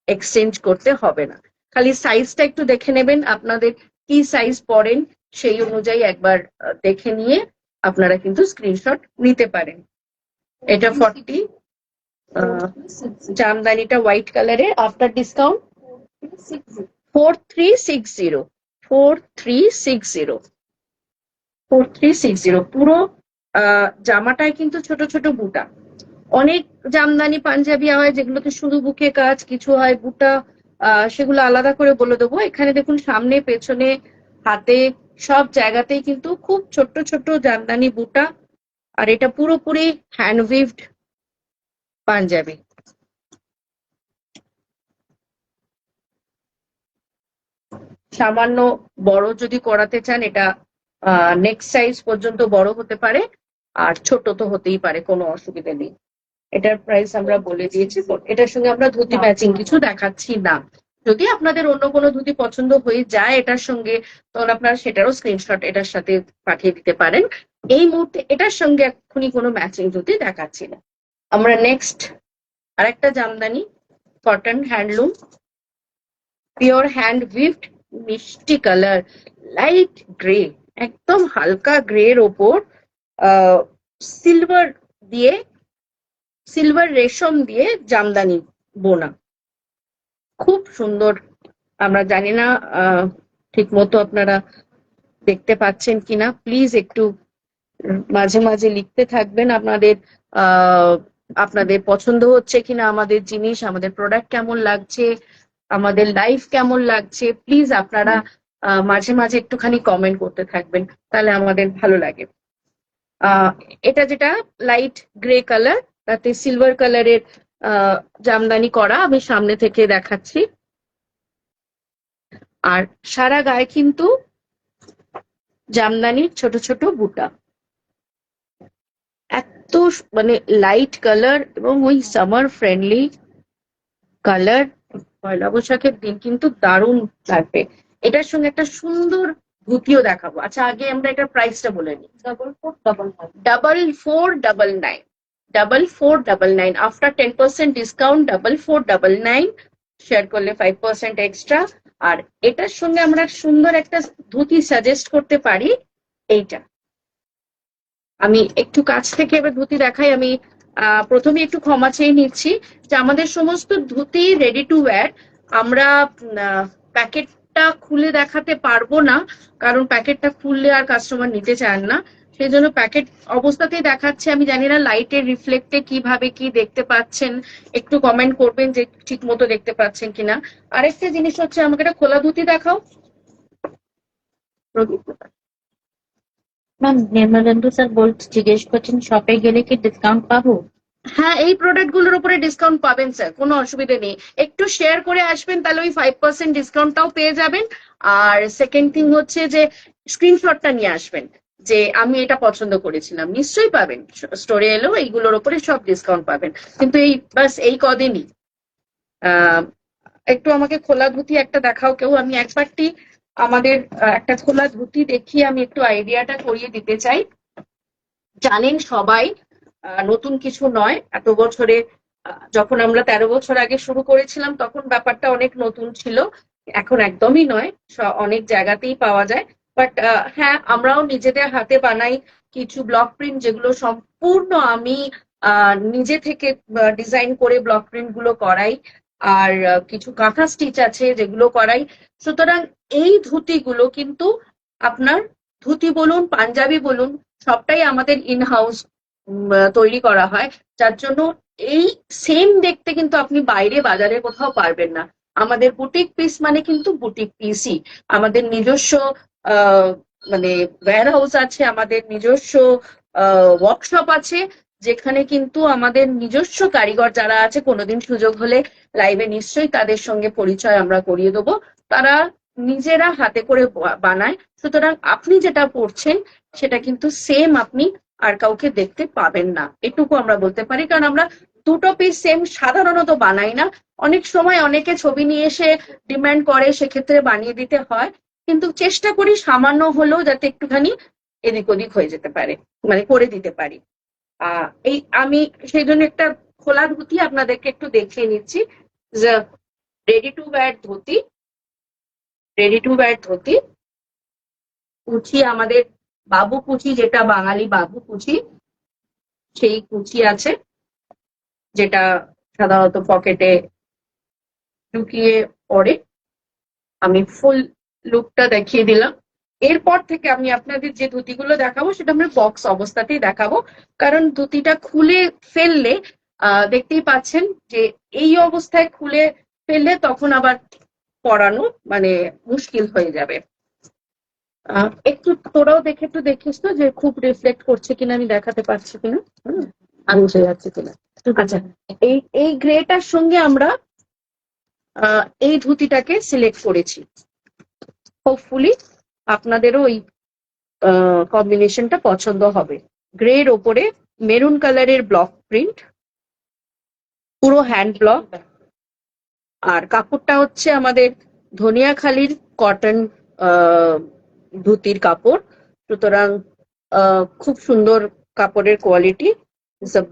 এক্সচেঞ্জ করতে হবে না। খালি সাইজটা একটু দেখে নেবেন, আপনাদের কি সাইজ পরেন সেই অনুযায়ী একবার দেখে নিয়ে আপনারা কিন্তু স্ক্রিনশট নিতে পারেন। এটা 40, জামদানিটা হোয়াইট কালারের, আফটার ডিসকাউন্ট 4360, 4360, 4360। পুরো জামাটায় কিন্তু ছোট ছোট বুটা। অনেক জামদানি পাঞ্জাবি হয় যেগুলোতে শুধু বুকে কাজ, কিছু হয় বুটা, সেগুলো আলাদা করে বলে দেবো। এখানে দেখুন সামনে পেছনে হাতে সব জায়গাতেই কিন্তু খুব ছোট্ট ছোট্ট জামদানি বুটা, আর এটা পুরোপুরি হ্যান্ড উইভড পাঞ্জাবি। সামান্য বড় যদি করাতে চান এটা নেক্সট সাইজ পর্যন্ত বড় হতে পারে, আর ছোট তো হতেই পারে, কোনো অসুবিধা নেই। এটার প্রাইস আমরা বলে দিয়েছি। এটার সঙ্গে আমরা ধুতি ম্যাচিং কিছু দেখাচ্ছি না। যদি আপনাদের অন্য কোনো ধুতি পছন্দ হয়ে যায় এটার সঙ্গে, তখন আপনারা সেটারও স্ক্রিনশট এটার সাথে পাঠিয়ে দিতে পারেন। এই মুহূর্তে এটার সঙ্গে এক্ষুনি কোনো ম্যাচিং ধুতি দেখাচ্ছি না। আমরা নেক্সট আরেকটা Jamdani, cotton handloom, pure hand weaved, মিষ্টি কালার, লাইট গ্রে, একদম হালকা গ্রে এর ওপর সিলভার দিয়ে, সিলভার রেশম দিয়ে জামদানি বোনা, খুব সুন্দর। আমরা জানি না ঠিক মতো আপনারা দেখতে পাচ্ছেন কিনা, প্লিজ একটু মাঝে মাঝে লিখতে থাকবেন আপনাদের আপনাদের পছন্দ হচ্ছে কিনা আমাদের জিনিস, আমাদের প্রোডাক্ট কেমন লাগছে, আমাদের লাইফ কেমন লাগছে। প্লিজ আপনারা মাঝে মাঝে একটুখানি কমেন্ট করতে থাকবেন, তাহলে আমাদের ভালো লাগে। এটা যেটা লাইট গ্রে কালার, তাতে সিলভার কালারের জামদানি করা, আমি সামনে থেকে দেখাচ্ছি। আর সারা গায়ে কিন্তু জামদানির ছোট ছোট বুটা, এত মানে লাইট কালার এবং ওই সামার ফ্রেন্ডলি কালার। পয়লা বৈশাখের দিন কিন্তু দারুণ লাগবে। এটার সঙ্গে একটা সুন্দর ধুতিও দেখাবো। আচ্ছা, আগে আমরা এটার প্রাইসটা বলে নিই। 4499, 4499 আফটার 10% ডিসকাউন্ট, 4499 শেয়ার করলে 5% এক্সট্রা। আর এটার সঙ্গে আমরা সুন্দর একটা ধুতি সাজেস্ট করতে পারি। এইটা আমি একটু কাছ থেকে এবার ধুতি দেখাই। আমি প্রথমে একটু ক্ষমা চেয়ে নিচ্ছি যে আমাদের সমস্ত ধুতি রেডি টু ওয়্যার আমরা প্যাকেটটা খুলে দেখাতে পারবো না, কারণ প্যাকেটটা খুললে আর কাস্টমার নিতে চান না, সেই জন্য প্যাকেট অবস্থাতেই দেখাচ্ছে। আমি জানি না লাইটের রিফ্লেক্টে কিভাবে কি দেখতে পাচ্ছেন, একটু কমেন্ট করবেন যে ঠিক মতো দেখতে পাচ্ছেন কিনা। আরেকটা জিনিস হচ্ছে, আমাকে একটা খোলা ধুতি দেখাও প্রদীপ। ম্যাম নির্মলেন্দু স্যার জিজ্ঞেস করছেন শপে গেলে কি ডিসকাউন্ট পাবো? হ্যাঁ, এই প্রোডাক্ট গুলোর উপরে ডিসকাউন্ট পাবেন স্যার, কোনো অসুবিধা নেই। একটু শেয়ার করে আসবেন, তাহলে ওই 5% ডিসকাউন্টটাও পেয়ে যাবেন। আর সেকেন্ড থিং হচ্ছে যে স্ক্রিনশটটা নিয়ে আসবেন যে আমি এটা পছন্দ করেছিলাম, নিশ্চয়ই পাবেন। স্টোরে এলেও এইগুলোর উপরে সব ডিসকাউন্ট পাবেন, কিন্তু এই বাস এই কদিনই। একটু আমাকে খোলা ধুতি একটা দেখাও কেউ। আমি একবারটি আমাদের একটা খোলা ধুতি দেখিয়ে আমি একটু আইডিয়াটা করিয়ে দিতে চাই। জানেন সবাই, নতুন কিছু নয়। এত বছরে যখন আমরা 13 বছর আগে শুরু করেছিলাম তখন ব্যাপারটা অনেক নতুন ছিল, এখন একদমই নয়, অনেক জায়গাতেই পাওয়া যায়। বাট হ্যাঁ, আমরাও নিজেদের হাতে বানাই কিছু ব্লক প্রিন্ট, যেগুলো সম্পূর্ণ আমি নিজে থেকে ডিজাইন করে ব্লক প্রিন্ট গুলো করাই। আর কিছু কাঁথা স্টিচ আছে যেগুলো করাই। সুতরাং এই ধুতিগুলো কিন্তু আপনার ধুতি বলুন, পাঞ্জাবি বলুন, সবটাই আমাদের ইন হাউস তৈরি করা হয়, যার জন্য এই সেম দেখতে কিন্তু আপনি বাইরে বাজারে কোথাও পারবেন না। আমাদের বুটিক পিস মানে কিন্তু বুটিক পিসই। আমাদের নিজস্ব মানে ওয়্যার হাউস আছে, আমাদের নিজস্ব ওয়ার্কশপ আছে, যেখানে কিন্তু আমাদের নিজস্ব কারিগর যারা আছে, কোনোদিন সুযোগ হলে লাইভে নিশ্চয়ই তাদের সঙ্গে পরিচয় আমরা করিয়ে দেবো। তারা নিজেরা হাতে করে বানায়। সুতরাং আপনি যেটা পড়ছেন সেটা কিন্তু সেম আপনি আর কাউকে দেখতে পাবেন না, এটুকু আমরা বলতে পারি। কারণ আমরা দুটো পিস সেম সাধারণত বানাই না, অনেক সময় অনেকে ছবি নিয়ে এসে ডিমান্ড করে, সেক্ষেত্রে বানিয়ে দিতে হয়। কিন্তু চেষ্টা করি সামান্য হলেও যাতে একটুখানি এদিক ওদিক হয়ে যেতে পারে, মানে করে দিতে পারি। এই আমি সেই জন্য একটা খোলা ধুতি আপনাদেরকে একটু দেখিয়ে নিচ্ছি। Ready to wire dhoti, ready to wire dhoti. কুচি আমাদের বাবু কুচি, যেটা বাঙালি বাবু কুচি, সেই কুচি আছে, যেটা সাধারণত পকেটে ঢুকিয়ে পরে। আমি ফুল লুকটা দেখিয়ে দিলাম। এরপর থেকে আমি আপনাদের যে ধুতিগুলো দেখাবো সেটা আমরা বক্স অবস্থাতেই দেখাবো, কারণ ধুতিটা খুলে ফেললে দেখতেই পাচ্ছেন যে এই অবস্থায় খুলে ফেললে তখন আবার পরানো মানে মুশকিল হয়ে যাবে। একটু তোরাও দেখে একটু দেখিস তো যে খুব রিফ্লেক্ট করছে কিনা, আমি দেখাতে পারছি কিনা, বুঝে যাচ্ছে কিনা। আচ্ছা, এই গ্রেটার সঙ্গে আমরা এই ধুতিটাকে সিলেক্ট করেছি। হোপফুলি আপনাদেরও ওই কম্বিনেশনটা পছন্দ হবে। গ্রের ওপরে মেরুন কালারের ব্লক প্রিন্ট, পুরো হ্যান্ড ব্লক। আর কাপড়টা হচ্ছে আমাদের ধনিয়াখালির কটন ধুতির কাপড়, সুতরাং খুব সুন্দর কাপড়ের কোয়ালিটি,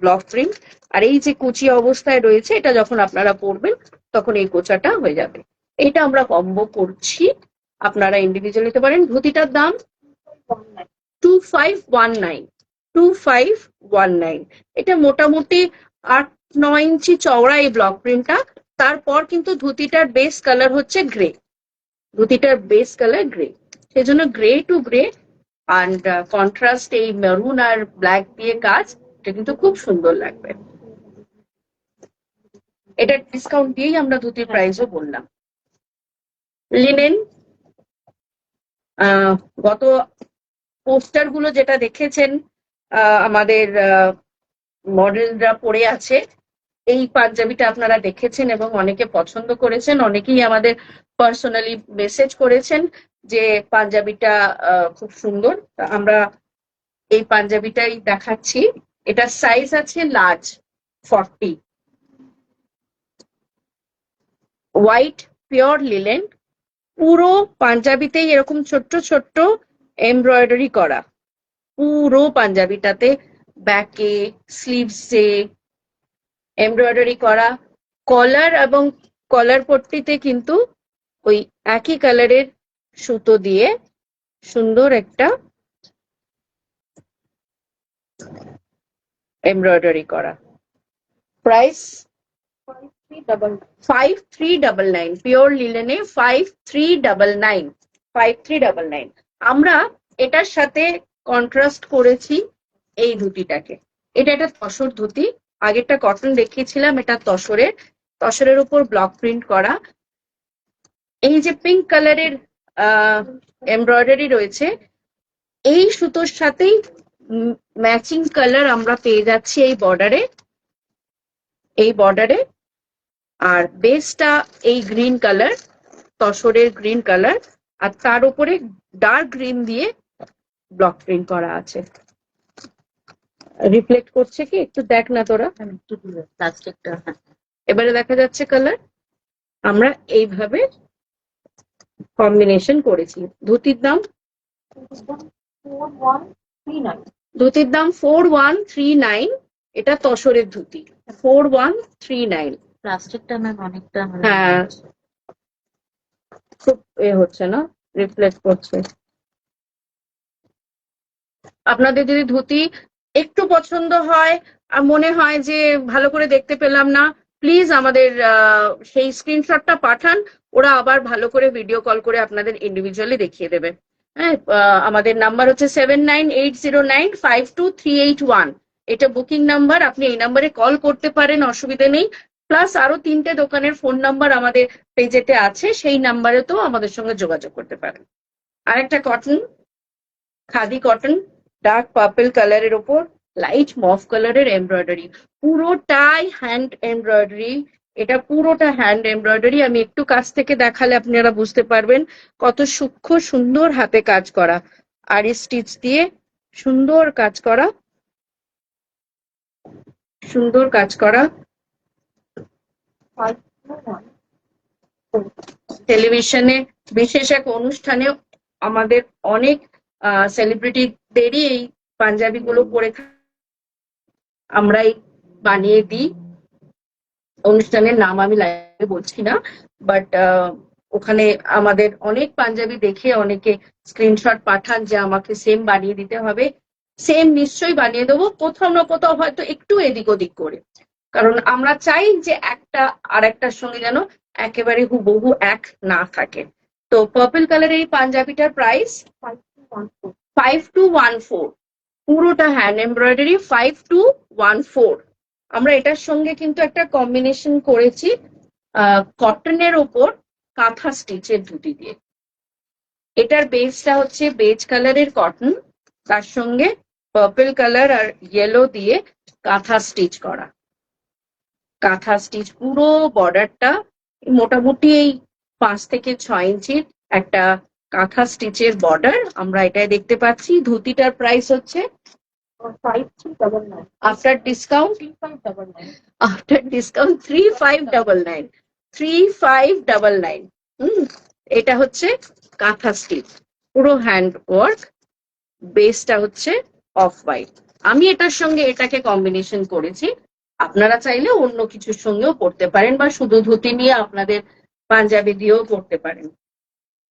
ব্লক প্রিন্ট। আর এই যে কুচি অবস্থায় রয়েছে, এটা যখন আপনারা পরবেন তখন এই কোচাটা হয়ে যাবে। এটা আমরা কম্বো করছি, আপনারা ইন্ডিভিজুয়াল নিতে পারেন। ধুতিটার দাম 2519, 2519। এটা মোটামুটি 8-9 ইঞ্চি চওড়া এই ব্লক প্রিন্টটা। তারপর কিন্তু ধুতিটার বেস কালার হচ্ছে গ্রে, ধুতিটার বেস কালার গ্রে, সেজন্য grey to grey and contrast এই মেরুন আর ব্ল্যাক দিয়ে কাজ, এটা কিন্তু খুব সুন্দর লাগবে। এটা ডিসকাউন্ট দিয়েই আমরা ধুতির প্রাইসও বললাম। লিনেন, গত পোস্টার গুলো যেটা দেখেছেন আমাদের মডেলরা পরে আছে, এই পাঞ্জাবিটা আপনারা দেখেছেন এবং অনেকে পছন্দ করেছেন। অনেকেই আমাদের পার্সোনালি মেসেজ করেছেন যে পাঞ্জাবিটা খুব সুন্দর। আমরা এই পাঞ্জাবিটাই দেখাচ্ছি। এটা সাইজ আছে লার্জ 40, হোয়াইট পিওর লিলেন। পুরো পাঞ্জাবিতেই এরকম ছোট্ট ছোট্ট এমব্রয়ডারি করা, পুরো পাঞ্জাবিটাতে ব্যাকে স্লিভসে এমব্রয়ডারি করা। কলার এবং কলার পট্টিতে কিন্তু ওই একই কালারের সুতো দিয়ে সুন্দর একটা এমব্রয়ডারি করা। প্রাইস 5399, পিওর লিলেনে 5399, 5399। আমরা এটার সাথে কন্ট্রাস্ট করেছি এই ধুতিটাকে। এটা একটা তসর ধুতি, আগেরটা কটন দেখিয়েছিলাম, এটা তসরের, তসরের উপর ব্লক প্রিন্ট করা। এই যে পিঙ্ক কালারের এমব্রয়ডারি রয়েছে, এই সুতোর সাথেই ম্যাচিং কালার আমরা পেয়ে যাচ্ছি এই বর্ডারে, এই বর্ডারে। আর বেসটা এই গ্রিন কালার, তসরের গ্রিন কালার, আর তার উপরে ডার্ক গ্রিন দিয়ে ব্লক প্রিন্ট করা আছে। রিফ্লেক্ট করছে কি একটু দেখ না তোরা, প্লাস্টিকটা। এবারে দেখা যাচ্ছে কালার। আমরা এইভাবে কম্বিনেশন করেছি। ধুতির দাম 4139, এটা তসরের ধুতি 4139। প্লাস্টিকটা ম্যাম অনেকটা হ্যাঁ, খুব হচ্ছে না, রিফ্লেক্ট করছে। আপনাদের যদি ধুতি একটু পছন্দ হয় আর মনে হয় যে ভালো করে দেখতে পেলাম না, প্লিজ আমাদের সেই স্ক্রিনশটটা পাঠান, ওরা আবার ভালো করে ভিডিও কল করে আপনাদের ইন্ডিভিজুয়ালি দেখিয়ে দেবে। হ্যাঁ, আমাদের নাম্বার হচ্ছে 7980952381, এটা বুকিং নাম্বার। আপনি এই নাম্বারে কল করতে পারেন, অসুবিধা নেই। প্লাস আরো 3টে দোকানের ফোন নাম্বার আমাদের পেজেতে আছে, সেই নাম্বারেতেও আমাদের সঙ্গে যোগাযোগ করতে পারেন। আরেকটা cotton, khadi cotton, dark purple কালারের ওপর লাইট মভ কালারের এমব্রয়ডারি, পুরোটাই হ্যান্ড এমব্রয়ডারি। এটা পুরোটা হ্যান্ড এমব্রয়ডারি। আমি একটু কাছ থেকে দেখালে আপনারা বুঝতে পারবেন কত সূক্ষ্ম সুন্দর হাতে কাজ করা, আর স্টিচ দিয়ে সুন্দর কাজ করা, সুন্দর কাজ করা। টেলিভিশনে বিশেষ এক অনুষ্ঠানে আমাদের অনেক সেলিব্রিটিদেরই এই পাঞ্জাবি গুলো পরে আমরাই বানিয়ে দিই। অনুষ্ঠানের নাম আমি লাইভে বলছি না, বাট ওখানে আমাদের অনেক পাঞ্জাবি দেখে অনেকে স্ক্রিনশট পাঠান যে আমাকে সেম বানিয়ে দিতে হবে। সেম নিশ্চয়ই বানিয়ে দেবো, কোথাও না কোথাও হয়তো একটু এদিক ওদিক করে, কারণ আমরা চাই যে একটা আর একটার সঙ্গে যেন একেবারে হুবহু এক না থাকে। তো পার্পল কালারের এই পাঞ্জাবিটার প্রাইস 5214, পুরোটা হ্যান্ড এমব্রয়ডারি 5214। আমরা এটার সঙ্গে কিন্তু একটা কম্বিনেশন করেছি কটনের ওপর কাঁথা স্টিচের ধুতি দিয়ে। এটার বেসটা হচ্ছে বেজ কালারের কটন, তার সঙ্গে পার্পল কালার আর ইয়েলো দিয়ে কাঁথা স্টিচ করা। কাঁথা স্টিচ পুরো বর্ডারটা মোটামুটি এই 5 থেকে 6 ইঞ্চির একটা কাঁথা স্টিচের বর্ডার আমরা এটাই দেখতে পাচ্ছি। ধুতিটার প্রাইস হচ্ছে 5399, আফটার ডিসকাউন্ট 3599, 3599। এটা হচ্ছে কাঁথা স্টিচ, পুরো হ্যান্ড ওয়ার্ক, বেসটা হচ্ছে অফ হোয়াইট। আমি এটার সঙ্গে এটাকে কম্বিনেশন করেছি, আপনারা চাইলে অন্য কিছুর সঙ্গেও পড়তে পারেন বা শুধু ধুতি নিয়ে আপনাদের পাঞ্জাবি দিয়েও পড়তে পারেন।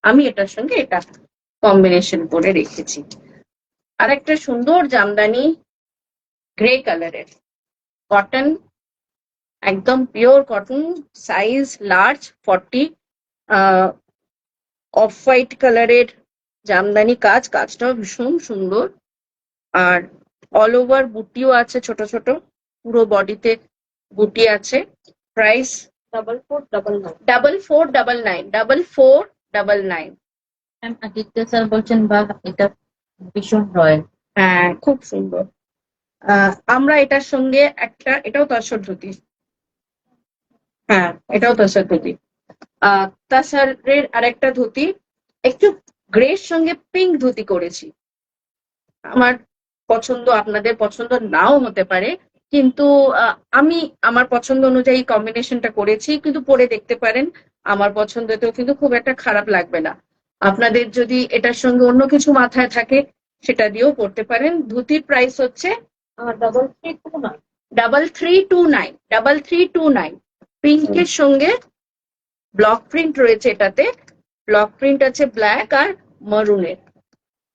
আমি এটার সঙ্গে এটা কম্বিনেশন করে রেখেছি। আর একটা সুন্দর জামদানি গ্রে কালারের কটন, একদম pure cotton, size large 40, off white কালারের জামদানি কাজ, কাজটাও ভীষণ সুন্দর। আর অল ওভার বুটিও আছে ছোট ছোট, পুরো বডিতে বুটি আছে। প্রাইস 4499। ম্যাম আদিত্য স্যার বলছেন বা এটা ভীষণ রয়্যাল। হ্যাঁ, খুব সুন্দর। আমরা এটার সঙ্গে একটা, এটাও তসর ধুতি, হ্যাঁ এটাও তসর ধুতি। তাসারের আরেকটা ধুতি, একটু গ্রের সঙ্গে পিঙ্ক ধুতি করেছি। আমার পছন্দ আপনাদের পছন্দ নাও হতে পারে, কিন্তু আমি আমার পছন্দ অনুযায়ী কম্বিনেশনটা করেছি, কিন্তু পরে দেখতে পারেন আমার পছন্দতেও কিন্তু খুব একটা খারাপ লাগবে না। আপনাদের যদি এটার সঙ্গে অন্য কিছু মাথায় থাকে সেটা দিয়েও পড়তে পারেন। ধুতির প্রাইস হচ্ছে 3329। পিঙ্কের সঙ্গে ব্লক প্রিন্ট রয়েছে এটাতে, ব্লক প্রিন্ট আছে ব্ল্যাক আর মারুনের,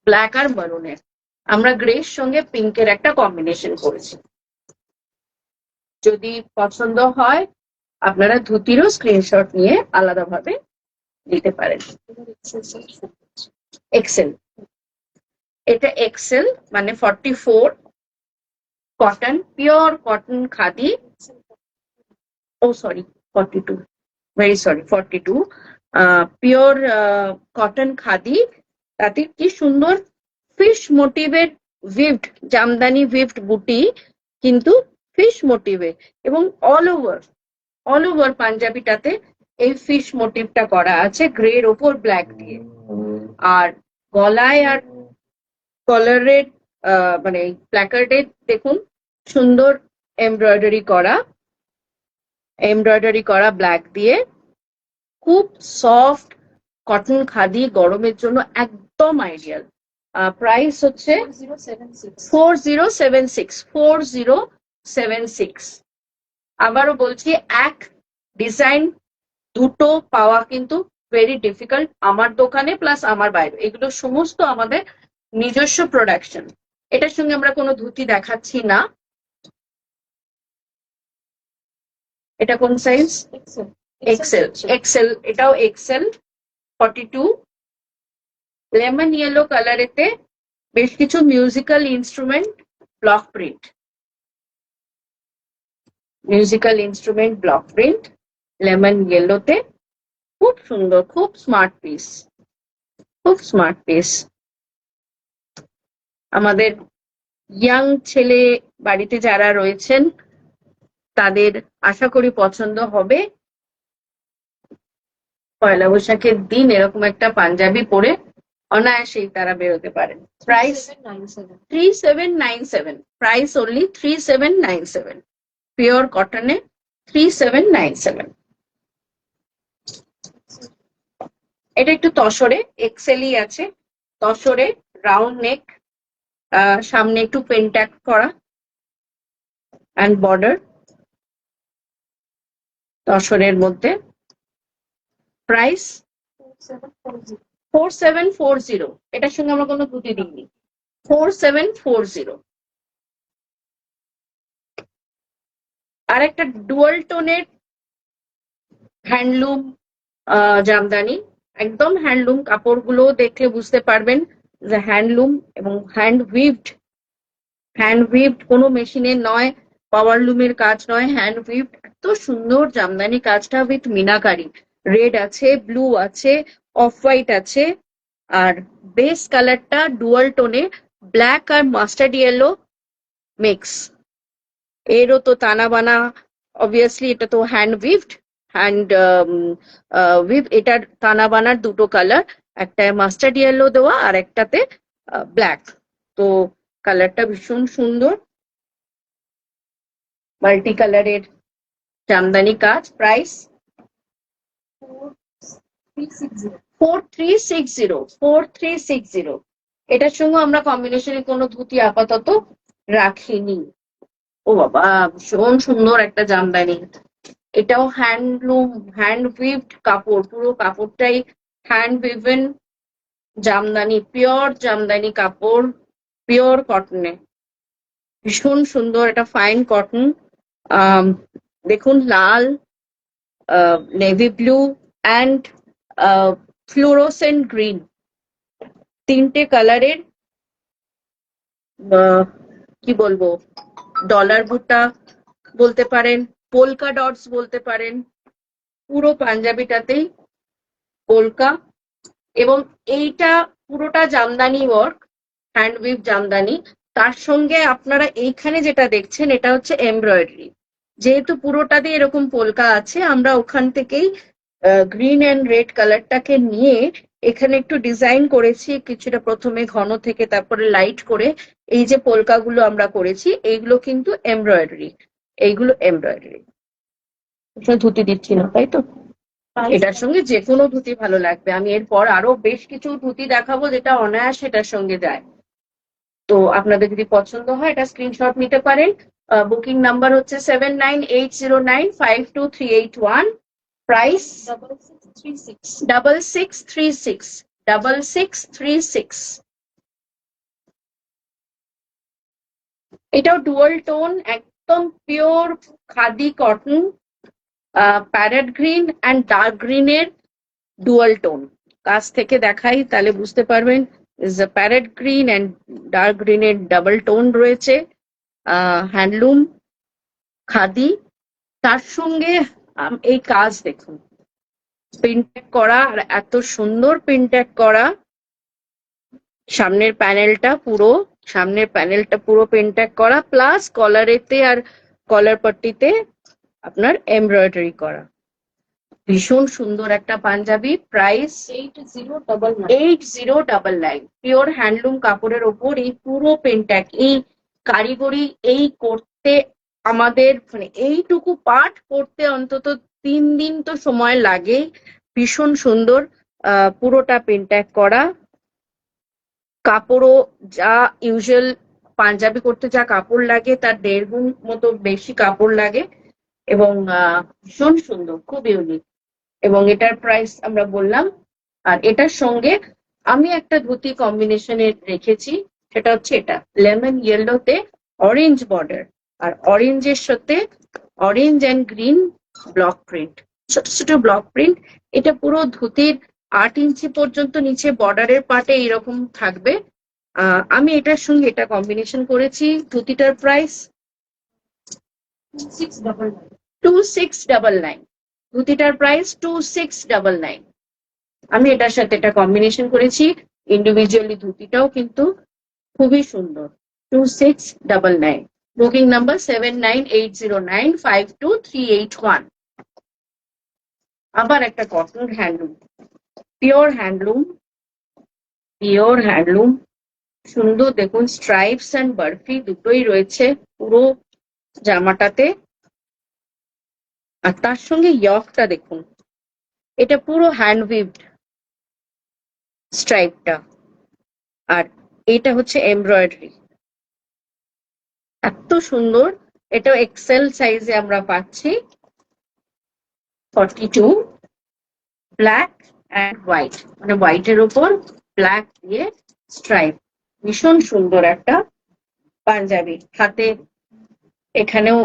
ব্ল্যাক আর মারুনের। আমরা গ্রের সঙ্গে পিঙ্কের একটা কম্বিনেশন করেছি। যদি পছন্দ হয় আপনারা ধুতিরও স্ক্রিনশট নিয়ে আলাদাভাবে দিতে পারেন। এক্সেল, এটা এক্সেল মানে 44, cotton, pure cotton khadi. Oh sorry 42, very sorry 42, pure cotton khadi. তাতে কি সুন্দর ফিশ মোটিভের উইভড জামদানি উইভড বুটি, কিন্তু ফিশ মোটিভে, এবং অল ওভার পাঞ্জাবিটাতে এই ফিশ মোটিভটা করা আছে গ্রের ওপর ব্ল্যাক দিয়ে। আর গলায় আর কলারের মানে প্ল্যাকার্ডে দেখুন সুন্দর এমব্রয়ডারি করা ব্ল্যাক দিয়ে। খুব সফট কটন খাদি, গরমের জন্য একদম আইডিয়াল। প্রাইস হচ্ছে 4076। আবারও বলছি, এক ডিজাইন দুটো পাওয়া কিন্তু ভেরি ডিফিকাল্ট আমার দোকানে প্লাস আমার বাইরে, এগুলো সমস্ত আমাদের নিজস্ব প্রোডাকশন। এটার সঙ্গে আমরা কোনো ধুতি দেখাচ্ছি না। এটা কোন সাইজ? এক্সেল, এটাও এক্সেল 42। লেমন ইয়েলো কালারেতে বেশ কিছু musical instrument block print, lemon ইয়েলোতে, খুব সুন্দর, খুব স্মার্ট পিস। আমাদের ইয়াং ছেলে বাড়িতে যারা রয়েছেন তাদের আশা করি পছন্দ হবে। পয়লা বৈশাখের দিন এরকম একটা পাঞ্জাবি পরে অনায়াসেই তারা বেরোতে পারেন। প্রাইস 3797, প্রাইস অনলি 3797, পিওর কটনে 3797। এটা একটু তসরে, এক্সেলই আছে, তসরে, রাউন্ড নেক, সামনে একটু পেন্ট্যাক করা অ্যান্ড বর্ডার, তসরের মধ্যে। প্রাইস 4740। এটার সঙ্গে আমরা কোনো ধুতি দিইনি। 4740। আর একটা ডুয়াল টোনের হ্যান্ডলুম জামদানি, একদম হ্যান্ডলুম, কাপড়গুলো দেখলে বুঝতে পারবেন যে হ্যান্ডলুম এবং হ্যান্ড উইভড, কোনো মেশিনের নয়, পাওয়ার লুমের কাজ নয়, হ্যান্ড উইভড। এত সুন্দর জামদানি কাজটা উইথ মিনাকারি, রেড আছে, ব্লু আছে, অফ হোয়াইট আছে, আর বেস কালারটা ডুয়াল টোনে ব্ল্যাক আর মাস্টার্ড ইয়েলো মিক্স। এরও তো তানা বানা, অবভিয়াসলি এটা তো হ্যান্ড এটার তানা বানার দুটো কালার, একটা মাস্টার্ড ইয়েলো দেওয়া আর একটাতে ব্ল্যাক। তো কালারটা ভীষণ সুন্দর, মাল্টি কালারের জামদানি কাজ। প্রাইস 4360। এটার সঙ্গে আমরা কম্বিনেশনে কোনো ধুতি আপাতত রাখিনি। ও বাবা, ভীষণ সুন্দর একটা জামদানি। এটাও হ্যান্ডলুম, হ্যান্ড উইভড কাপড়, পুরো কাপড়টাই hand woven Jamdani, pure Jamdani কাপড়, পিওর কটনে, ভীষণ সুন্দর। এটা ফাইন কটন। দেখুন, লাল, navy blue and fluorescent green, তিনটে কালারের কি বলবো, ডলার বুটা বলতে পারেন, পোলকা ডটস বলতে পারেন, পুরো পাঞ্জাবিটাতেই পোলকা। এবং এইটা পুরোটা জামদানি ওয়ার্ক, হ্যান্ডউইভ জামদানি। তার সঙ্গে আপনারা এইখানে যেটা দেখছেন এটা হচ্ছে এমব্রয়ডারি। যেহেতু পুরোটা দিয়ে এরকম পোলকা আছে, আমরা ওখান থেকেই গ্রিন অ্যান্ড রেড কালারটাকে নিয়ে এখানে একটু ডিজাইন করেছি, কিছুটা প্রথমে ঘন থেকে তারপরে লাইট করে। এই যে পোলকাগুলো আমরা করেছি, এইগুলো কিন্তু এমব্রয়ডারি, এইগুলো এমব্রয়ডারি। ধুতি দিচ্ছি না, তাই তো? এটার সঙ্গে যে কোনো ধুতি ভালো লাগবে। আমি এরপর আরো বেশ কিছু ধুতি দেখাবো যেটা অনায়াস এটার সঙ্গে যায়। তো আপনাদের যদি পছন্দ হয় এটা স্ক্রিনশট নিতে পারেন। বুকিং নাম্বার হচ্ছে 7980952381। প্রাইস 6636। এটাও ডুয়াল টোন, একদম pure khadi cotton, parrot green and dark গ্রিনের ডুয়াল টোন। কাছ থেকে দেখাই তাহলে বুঝতে পারবেন। প্যারেট গ্রিন অ্যান্ড ডার্ক গ্রিনের ডাবল টোন রয়েছে, হ্যান্ডলুম, খাদি। তার সঙ্গে এই কাজ দেখুন, প্রিন্টেড করা, আর এত সুন্দর প্রিন্টেড করা। সামনের প্যানেলটা পুরো প্রিন্টেড করা, প্লাস কলারেতে আর কলার পট্টিতে আপনার এমব্রয়ডারি করা। ভীষণ সুন্দর একটা পাঞ্জাবি। প্রাইস 8099। পিওর হ্যান্ডলুম কাপড়ের ওপর এই পুরো পেন্ট্যাক, এই কারিগরি, এই করতে আমাদের মানে এইটুকু পার্ট করতে অন্তত 3 দিন তো সময় লাগে। ভীষণ সুন্দর, পুরোটা পেন্ট্যাক করা। কাপড়ও যা ইউজুয়াল পাঞ্জাবি করতে যা কাপড় লাগে তার 1.5 গুণ মতো বেশি কাপড় লাগে, এবং ভীষণ সুন্দর, খুব ইউনিক। এবং এটার প্রাইস আমরা বললাম। আর এটার সঙ্গে আমি একটা ধুতি কম্বিনেশনে রেখেছি, সেটা হচ্ছে এটা লেমন ইয়েলোতে অরেঞ্জ বর্ডার, আর অরেঞ্জের সাথে orange and green block print, ছোট ছোট ব্লক প্রিন্ট। এটা পুরো ধুতির 8 ইঞ্চি পর্যন্ত নিচে বর্ডারের পার্টে এরকম থাকবে। আমি এটার সঙ্গে এটা কম্বিনেশন করেছি। ধুতিটার প্রাইস 2699। ধুতিটার প্রাইস 2699। আমি এটার সাথে এটা কম্বিনেশন করেছি। ইন্ডিভিজুয়ালি ধুতিটাও কিন্তু খুবই সুন্দর। 2699। Booking number 7980952381। আবার একটা কটন হ্যান্ডলুম, পিওর হ্যান্ডলুম, সুন্দর। দেখুন, স্ট্রাইপস অ্যান্ড বার্ফি দুটোই রয়েছে পুরো জামাটাতে। আর তার সঙ্গে ইয়কটা দেখুন, এটা পুরো হ্যান্ড উইভড, স্ট্রাইপটা, আর এটা হচ্ছে এমব্রয়ডারি। এত সুন্দর, এটা এক্সেল সাইজে আমরা পাচ্ছি। 42, ব্ল্যাক অ্যান্ড হোয়াইট, মানে হোয়াইটের উপর ব্ল্যাক দিয়ে স্ট্রাইপ। ভীষণ সুন্দর একটা পাঞ্জাবি। হাতে এখানেও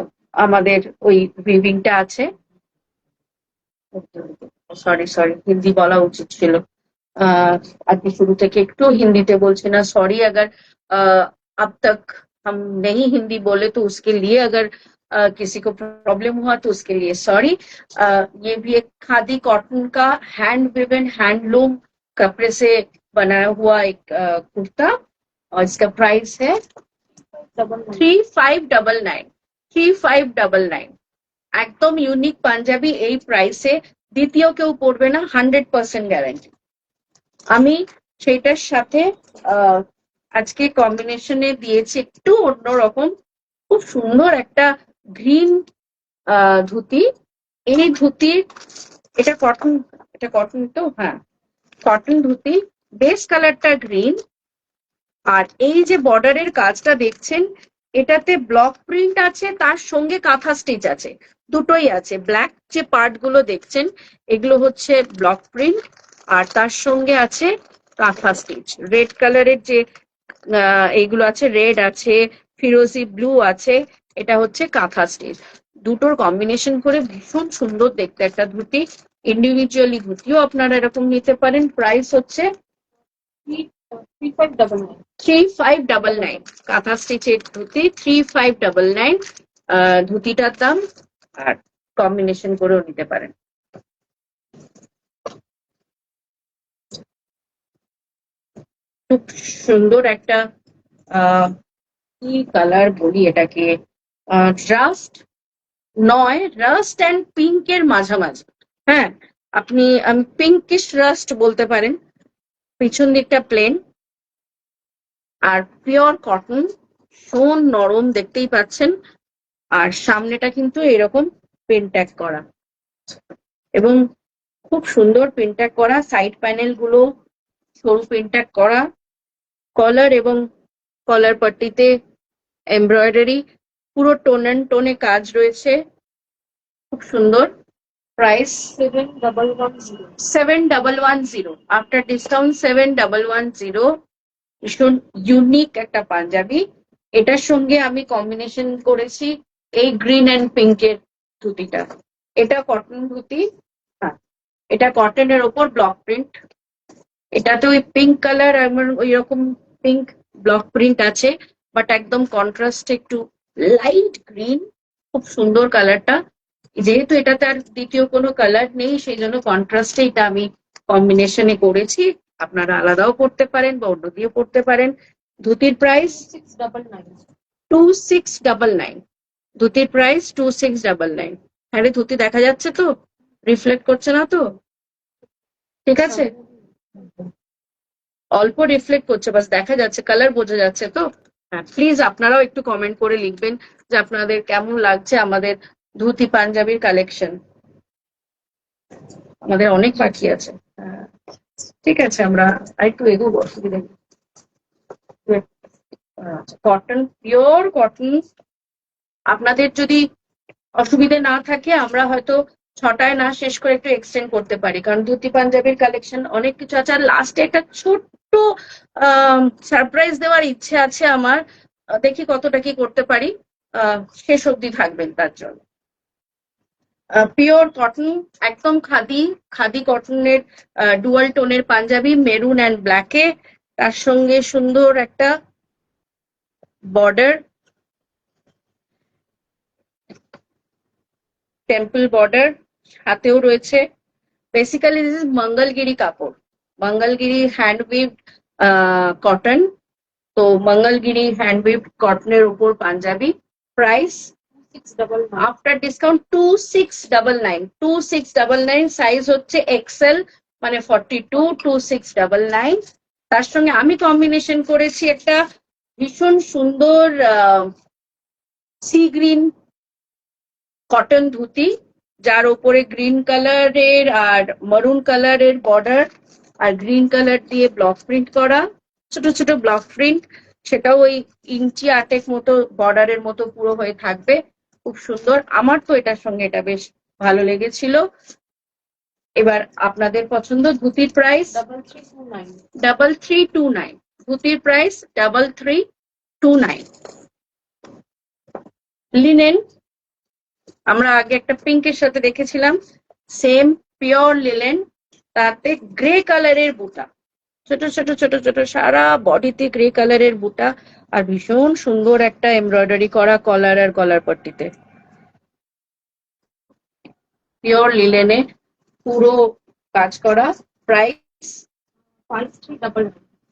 আমাদের ওই উইভিংটা আছে। সরি সরি, হিন্দি বলা উচিত ছিল। আজকে শুরু থেকে একটু हिंदीতে बोलছি ना, सॉरी अगर अब तक हम नहीं हिंदी बोले तो उसके लिए, अगर किसी को प्रॉब्लम हुआ तो उसके लिए सॉरी। ये भी एक खादी कॉटन का हैंड विवन हैंडलूम कपड़े से बनाया हुआ एक कुर्ता, और इसका प्राइस है 3599। 3599 একদম ইউনিক পাঞ্জাবি। এই প্রাইসে দ্বিতীয় কেউ পড়বে না, 100% গ্যারান্টি। আমি সেইটার সাথে আজকে কম্বিনেশনে দিয়েছি একটু অন্যরকম, খুব সুন্দর একটা গ্রিন ধুতি। এই ধুতির, এটা কটন, এটা কটন তো, হ্যাঁ কটন ধুতি, বেস কালারটা গ্রিন। আর এই যে বর্ডারের কাজটা দেখছেন, এটাতে ব্লক প্রিন্ট আছে, তার সঙ্গে কাঁথা স্টিচ আছে, দুটোই আছে। ব্ল্যাক যে পার্ট গুলো দেখছেন এগুলো হচ্ছে ব্লক প্রিন্ট, আর তার সঙ্গে আছে কাঁথা স্টিচ। রেড কালারের যে এইগুলো আছে, রেড আছে, ফিরোজি ব্লু আছে, এটা হচ্ছে কাঁথা স্টিচ। দুটোর কম্বিনেশন করে ভীষণ সুন্দর দেখতে একটা ধুতি। ইন্ডিভিজুয়ালি ধুতিও আপনারা এরকম নিতে পারেন। প্রাইস হচ্ছে 3599। কাঁথা স্টিচের ধুতি 3599 ধুতিটার দাম, আর কম্বিনেশন করেও নিতে পারেন। খুব সুন্দর একটা কি কালার বলি এটাকে, রাস্ট নয়, রাস্ট অ্যান্ড পিঙ্কের মাঝামাঝি। হ্যাঁ, আপনি পিঙ্কিশ রাস্ট বলতে পারেন। পিছন দিকটা প্লেন আর পিওর কটন, ভীষণ নরম দেখতেই পাচ্ছেন। আর সামনেটা কিন্তু এরকম পেনট্যাগ করা, এবং খুব সুন্দর পেনট্যাগ করা। সাইড প্যানেল গুলো সরু পেনট্যাগ করা, কলার এবং কলার পট্টিতে এমব্রয়ডারি, পুরো টোন অ্যান্ড টোনে কাজ রয়েছে, খুব সুন্দর। Price 7110, after discount 7110। ভীষণ ইউনিক একটা পাঞ্জাবি। এটার সঙ্গে আমি কম্বিনেশন করেছি এই গ্রিন অ্যান্ড পিঙ্কের ধুতিটা। এটা কটন ধুতি, হ্যাঁ এটা কটনের ওপর ব্লক প্রিন্ট। এটাতে ওই পিঙ্ক কালার, আমার ওই রকম পিঙ্ক ব্লক প্রিন্ট আছে, বাট একদম কন্ট্রাস্টে একটু লাইট গ্রিন, খুব সুন্দর কালারটা। যেহেতু এটাতে আর দ্বিতীয় কোনো কালার নেই, সেই জন্য কন্ট্রাস্টে এটা আমি কম্বিনেশনে করেছি। আপনারা আলাদাও পড়তে পারেন বা অন্য দিয়ে পড়তে পারেন। ধুতির প্রাইস 2699। ধুতির প্রাইস 2699। হ্যাঁ রে, ধুতি দেখা যাচ্ছে তো? রিফ্লেক্ট করছে না তো? ঠিক আছে, অল্প রিফ্লেক্ট করছে, বাস দেখা যাচ্ছে, কালার বোঝা যাচ্ছে তো? হ্যাঁ, প্লিজ আপনারাও একটু কমেন্ট করে লিখবেন যে আপনাদের কেমন লাগছে আমাদের ধুতি পাঞ্জাবির কালেকশন। আমাদের অনেক বাকি আছে। হ্যাঁ, ঠিক আছে, আমরা আরেকটু এগোবো, অসুবিধা নেই। Cotton, pure cotton. আপনাদের যদি অসুবিধে না থাকে, আমরা হয়তো 6টায় না শেষ করে একটু এক্সটেন্ড করতে পারি, কারণ ধুতি পাঞ্জাবির কালেকশন অনেক কিছু আছে। আর লাস্টে একটা ছোট্ট সারপ্রাইজ দেওয়ার ইচ্ছে আছে আমার, দেখি কতটা কি করতে পারি। শেষ অবধি থাকবেন তার জন্য। পিওর কটন, একদম খাদি, খাদি কটনের ডুয়াল টোনের পাঞ্জাবি, মেরুন অ্যান্ড ব্ল্যাকে, তার সঙ্গে সুন্দর একটা বর্ডার, টেম্পল বর্ডার, হাতেও রয়েছে। বেসিক্যালি দিস ইজ মঙ্গলগিরি কাপড়, মঙ্গলগিরি হ্যান্ড উইভড কটন। তো মঙ্গলগিরি হ্যান্ড উইভড কটনের উপর punjabi. Price after discount 2699। 2699, size হচ্ছে এক্সেল, মানে 42। 2699। তার সঙ্গে আমি কম্বিনেশন করেছি একটা ভীষণ সুন্দর সি গ্রিন কটন ধুতি, যার ওপরে গ্রিন কালারের আর মারুন কালারের বর্ডার, আর গ্রিন কালার দিয়ে ব্লক প্রিন্ট করা, ছোট ছোট ব্লক প্রিন্ট, সেটাও ওই ইঞ্চি আটেক মতো বর্ডারের মতো পুরো হয়ে থাকবে, খুব সুন্দর। আমার তো এটার সঙ্গে এটা বেশ ভালো লেগেছিল। এবার আপনাদের পছন্দ। ধুতির প্রাইস 3329, ধুতির প্রাইস 3329। লিনেন আমরা আগে একটা পিঙ্কের সাথে দেখেছিলাম, সেম পিওর লিনেন, তাতে গ্রে কালারের বুটা, ছোট ছোট ছোট ছোট সারা বডিতে গ্রে কালারের বুটা, আর ভীষণ সুন্দর একটা এমব্রয়ডারি করা কলার আর কলার পট্টিতে। পিওর লিলেনে পুরো কাজ করা। Price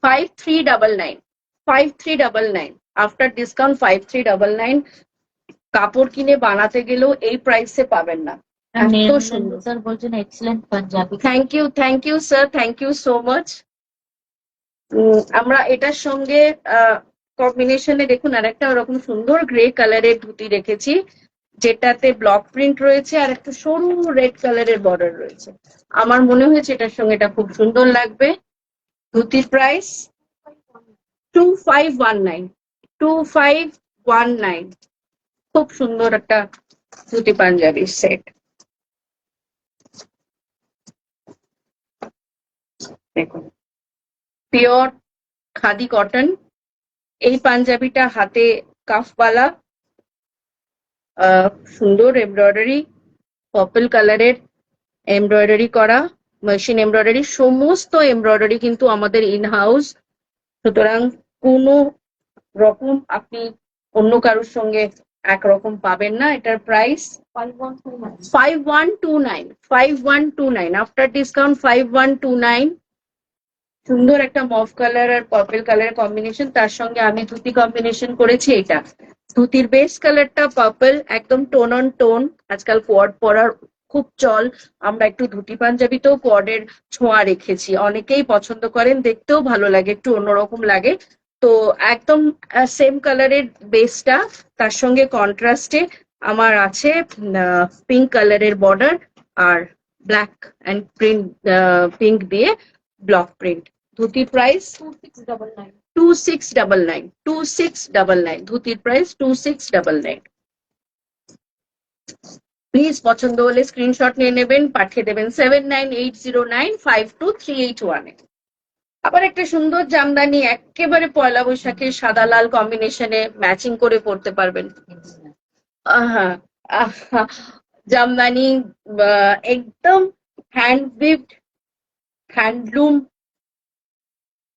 5399, after discount 5399। কাপড় কিনে বানাতে গেলেও এই প্রাইসে পাবেন না, এত সুন্দর। স্যার বলছেন excellent punjabi. Thank you sir, thank you so much. আমরা এটার সঙ্গে কম্বিনেশনে দেখুন আরেকটা ওরকম সুন্দর গ্রে কালারের ধুতি রেখেছি, যেটাতে ব্লক প্রিন্ট রয়েছে আর একটা সরু রেড কালারের বর্ডার রয়েছে। আমার মনে হয়েছে এটার সঙ্গে এটা খুব সুন্দর লাগবে। ধুতির প্রাইস 2519, খুব সুন্দর একটা ধুতি পাঞ্জাবির সেট। দেখুন পিওর খাদি কটন, এই পাঞ্জাবিটা হাতে কাফওয়ালা, সুন্দর এমব্রয়ডারি, পার্পল কালারের এমব্রয়ডারি করা, মেশিন এমব্রয়ডারি, সমস্ত এমব্রয়ডারি কিন্তু আমাদের ইন হাউস, সুতরাং কোনো রকম আপনি অন্য কারোর সঙ্গে একরকম পাবেন না। এটার প্রাইস 5129, আফটার ডিসকাউন্ট 5129। সুন্দর একটা মভ কালার আর পার্পল কালার কম্বিনেশন, তার সঙ্গে আমি ধুতি কম্বিনেশন করেছি এটা। ধুতির বেস কালারটা পার্পল, একদম টোন অন টোন। আজকাল কোয়াড পরার খুব চল, আমরা একটু ধুতি পাঞ্জাবিতেও কোয়াডের ছোঁয়া রেখেছি, অনেকেই পছন্দ করেন, দেখতেও ভালো লাগে, একটু অন্যরকম লাগে। তো একদম সেম কালারের বেসটা, তার সঙ্গে কন্ট্রাস্টে আমার আছে পিঙ্ক কালারের বর্ডার আর ব্ল্যাক অ্যান্ড প্রিন্ট, পিঙ্ক দিয়ে ব্লক প্রিন্ট। ধুতির প্রাইস 2699, ধুতির প্রাইস 2699। প্লিজ পছন্দ হলে স্ক্রিনশট নিয়ে নেবেন, পাঠিয়ে দেবেন 7980952381-এ। আবার একটা সুন্দর জামদানি, একেবারে পয়লা বৈশাখের সাদা লাল কম্বিনেশনে ম্যাচিং করে পরতে পারবেন। হ্যাঁ, জামদানি एकदम हैंड वीव्ड हैंडलूम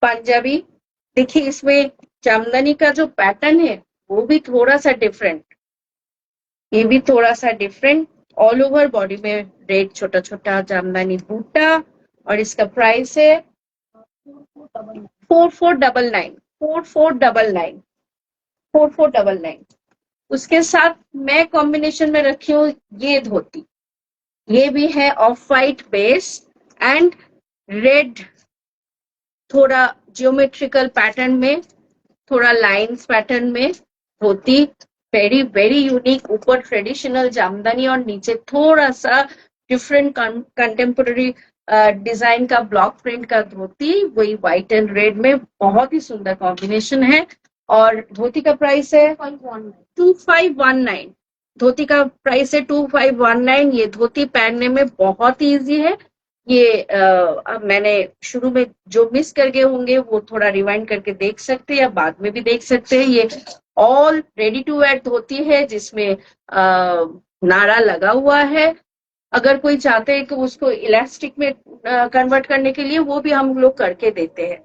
पंजाबी। देखिए इसमें जामदानी का जो पैटर्न है वो भी थोड़ा सा डिफरेंट, ये भी थोड़ा सा डिफरेंट। ऑल ओवर बॉडी में रेड छोटा छोटा जामदानी बूटा, और इसका प्राइस है 4499। उसके साथ मैं कॉम्बिनेशन में रखी हूँ ये धोती, ये भी है of white base and red, थोड़ा जियोमेट्रिकल पैटर्न में, थोड़ा लाइंस पैटर्न में धोती, वेरी वेरी यूनिक। ऊपर ट्रेडिशनल जामदानी और नीचे थोड़ा सा डिफरेंट कंटेम्पोररी डिजाइन का ब्लॉक प्रिंट का धोती, वही व्हाइट एंड रेड में, बहुत ही सुंदर कॉम्बिनेशन है। और धोती का प्राइस है 2519, धोती का प्राइस है 2519। ये धोती पहनने में बहुत ही ईजी है। ये मैंने शुरू में जो मिस कर गए होंगे वो थोड़ा रिवाइंड करके देख सकते हैं या बाद में भी देख सकते हैं। ये ऑल रेडी टू वेयर धोती है जिसमें नाड़ा लगा हुआ है। अगर कोई चाहते हैं कि उसको इलास्टिक में कन्वर्ट करने के लिए, वो भी हम लोग करके देते हैं।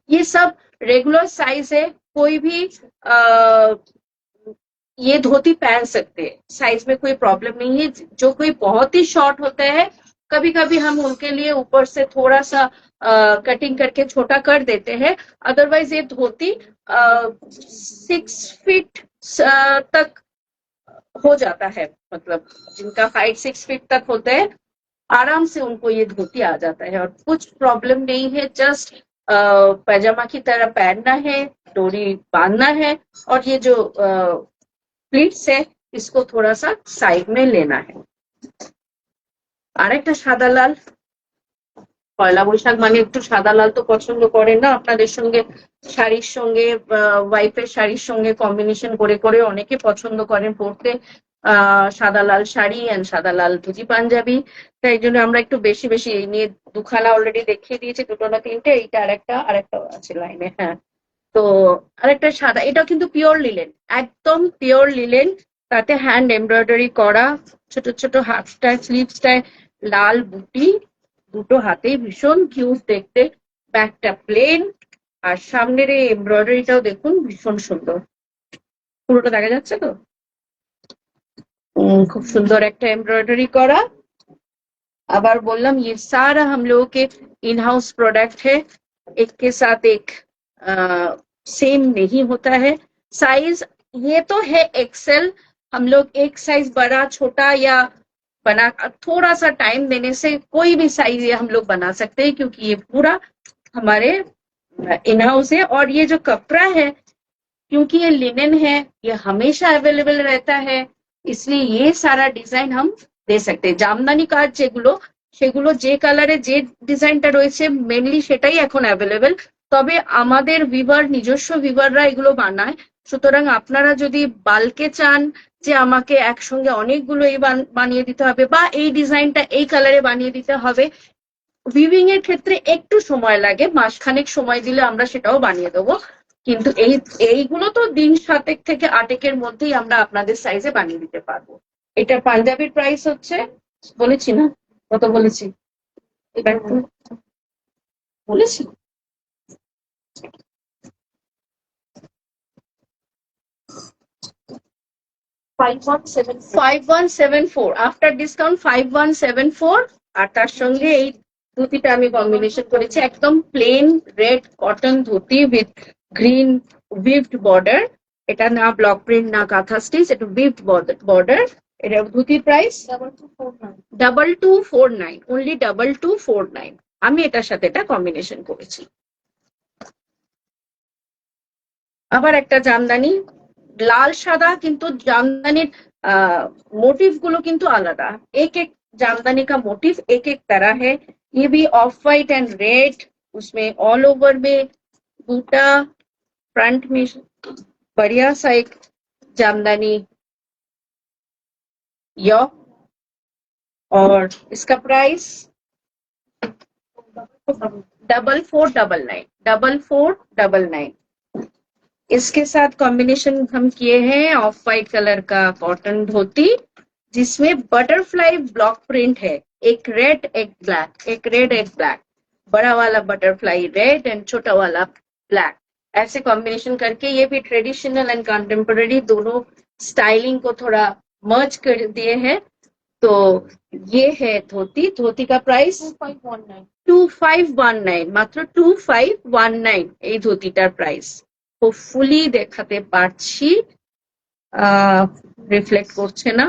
ये सब रेगुलर साइज है, कोई भी ये धोती पहन सकते हैं, साइज में कोई प्रॉब्लम नहीं है। जो कोई बहुत ही शॉर्ट होता है, कभी कभी हम उनके लिए ऊपर से थोड़ा सा कटिंग करके छोटा कर देते हैं। अदरवाइज ये धोती 6 फीट तक हो जाता है, मतलब जिनका हाइट 6 फीट तक होता है आराम से उनको ये धोती आ जाता है, और कुछ प्रॉब्लम नहीं है। जस्ट पैजामा की तरह पहनना है, डोरी बांधना है, और ये जो प्लीट्स है इसको थोड़ा सा साइड में लेना है। আরেকটা সাদা লাল, পয়লা বৈশাখ মানে একটু সাদা লাল তো পছন্দ করেন না, আপনাদের সঙ্গে শাড়ির সঙ্গে ওয়াইফের শাড়ির সঙ্গে কম্বিনেশন করে করে অনেকে পছন্দ করেন পরতে সাদা লাল শাড়ি এন্ড সাদা লাল ধুতি পাঞ্জাবি। তাই জন্য আমরা একটু বেশি বেশি এই নিয়ে দুখানা অলরেডি দেখিয়ে দিয়েছি, দুটো না তিনটে, এইটা আরেকটা আছে লাইনে। হ্যাঁ, তো আরেকটা সাদা, এটা কিন্তু পিওর লিলেন, একদম পিওর লিলেন, তাতে হ্যান্ড এমব্রয়ডারি করা, ছোট ছোট হাফটায় স্লিভসটায় লাল বুটি, দুটো হাতেই ভীষণ কিউট দেখতে, ব্যাকটা প্লেন, আর সামনের এই এমব্রয়ডারিটাও দেখুন ভীষণ সুন্দর, পুরোটা দেখা যাচ্ছে তো? খুব সুন্দর একটা এমব্রয়ডারি করা। আবার বললাম ये सारा हम लोगों के इन हाउस प्रोडक्ट है, एक के साथ एक सेम नहीं होता है। साइज ये तो है एक्सेल, हम लोग एक साइज बड़ा छोटा या बना, थोड़ा सा टाइम देने से कोई भी साइज ये हम लोग बना सकते हैं, क्योंकि ये पूरा हमारे इन हाउस है। और ये जो कपड़ा है, क्योंकि ये लिनन है, ये हमेशा अवेलेबल रहता है, इसलिए ये सारा डिजाइन हम दे सकते हैं। জামদানি কাজ যেগুলো, সেগুলো যে কালারে যে ডিজাইনটা রয়েছে মেনলি সেটাই এখন অ্যাভেলেবেল, তবে আমাদের ভিভার, নিজস্ব ভিভাররা এগুলো বানায়। সুতরাং আপনারা যদি বাল্কে চান যে আমাকে একসঙ্গে অনেকগুলো এই বানিয়ে দিতে হবে বা এই ডিজাইনটা এই কালারে বানিয়ে দিতে হবে, উইভিং এর ক্ষেত্রে একটু সময় লাগে, মাসখানেক সময় দিলে আমরা সেটাও বানিয়ে দেবো, কিন্তু এইগুলো তো দিন 7 থেকে 8 মধ্যেই আমরা আপনাদের সাইজে বানিয়ে দিতে পারবো। এটা পাঞ্জাবির প্রাইস হচ্ছে, বলেছি না কত বলেছি, এবার একটু বলেছি 5174 আফটার ডিসকাউন্ট 5174। আর তার সঙ্গে এই ধুতিটা আমি কম্বিনেশন করেছি, একদম plain red cotton dhoti with green weaved border, এটা না ব্লক প্রিন্ট না কাঁথা স্টিচ, এটা উইভড বর্ডার। এটা ধুতির প্রাইস 2249, অনলি 2249। আমি এটার সাথে এটা কম্বিনেশন করেছি। আবার একটা জামদানি, লাল সাদা, কিন্তু জাमदानीर मोटिव गुलो किंतु आलादा, एक एक जामदानी का मोटिव एक एक तरह है। ये भी ऑफ वाइट एंड रेड, उसमें ऑल ओवर में बूटा, फ्रंट में बढ़िया सा एक जामदानी यो, और इसका प्राइस 4499। इसके साथ कॉम्बिनेशन हम किए हैं ऑफ वाइट कलर का कॉटन धोती, जिसमें बटरफ्लाई ब्लॉक प्रिंट है, एक रेड एक ब्लैक, एक रेड एक ब्लैक, बड़ा वाला बटरफ्लाई रेड एंड छोटा वाला ब्लैक, ऐसे कॉम्बिनेशन करके ये भी ट्रेडिशनल एंड कंटेम्पररी दोनों स्टाइलिंग को थोड़ा मर्ज कर दिए हैं। तो ये है धोती, धोती का प्राइस 2519, মাত্র 2519 এই ধোতিটার প্রাইস। হোপফুলি দেখাতে পারছি, রিফ্লেক্ট করছে না,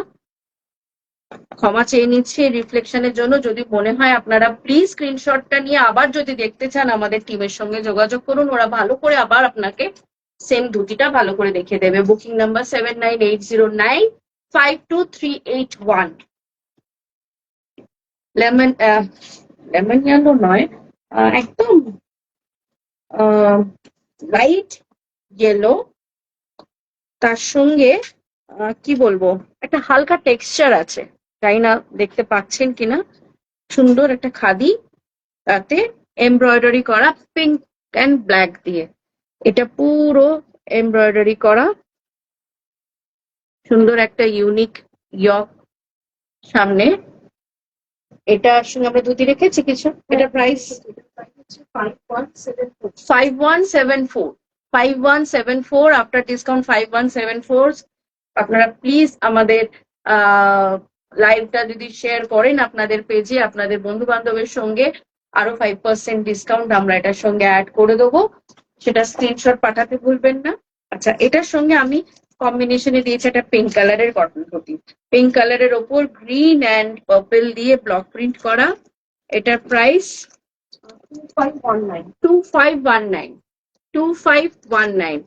ক্ষমা চেয়ে নিচ্ছি রিফ্লেকশনের জন্য। যদি মনে হয় আপনারা প্লিজ স্ক্রিনশটটা নিয়ে আবার যদি দেখতে চান আমাদের টিমের সঙ্গে যোগাযোগ করুন, ওরা ভালো করে আবার আপনাকে সেম ধুতিটা ভালো করে দেখিয়ে দেবে। Booking number 7980952381। Lemon lemon yellow নয়, একদম লাইট ইয়েলো, তার সঙ্গে কি বলবো, একটা হালকা টেক্সচার আছে, জানি না দেখতে পাচ্ছেন কিনা, সুন্দর একটা খাদি, তাতে এমব্রয়ডারি করা পিঙ্ক এন্ড ব্ল্যাক দিয়ে, এটা পুরো এমব্রয়ডারি করা, সুন্দর একটা ইউনিক ইয়ক সামনে। এটার সঙ্গে আমরা ধুতি রেখেছি কিছু, এটা প্রাইস 5174 আফটার ডিসকাউন্ট 5174। আপনারা প্লিজ আমাদের লাইভটা যদি শেয়ার করেন আপনাদের পেজে আপনাদের বন্ধু বান্ধবের সঙ্গে, আরো 5% ডিসকাউন্ট আমরা এটার সঙ্গে অ্যাড করে দেবো, সেটা স্ক্রিনশট পাঠাতে ভুলবেন না। আচ্ছা, এটার সঙ্গে আমি কম্বিনেশনে দিয়েছি একটা পিঙ্ক কালারের কটন ধুতি, পিঙ্ক কালারের ওপর গ্রিন এন্ড পার্পল দিয়ে ব্লক প্রিন্ট করা, এটার প্রাইস 2519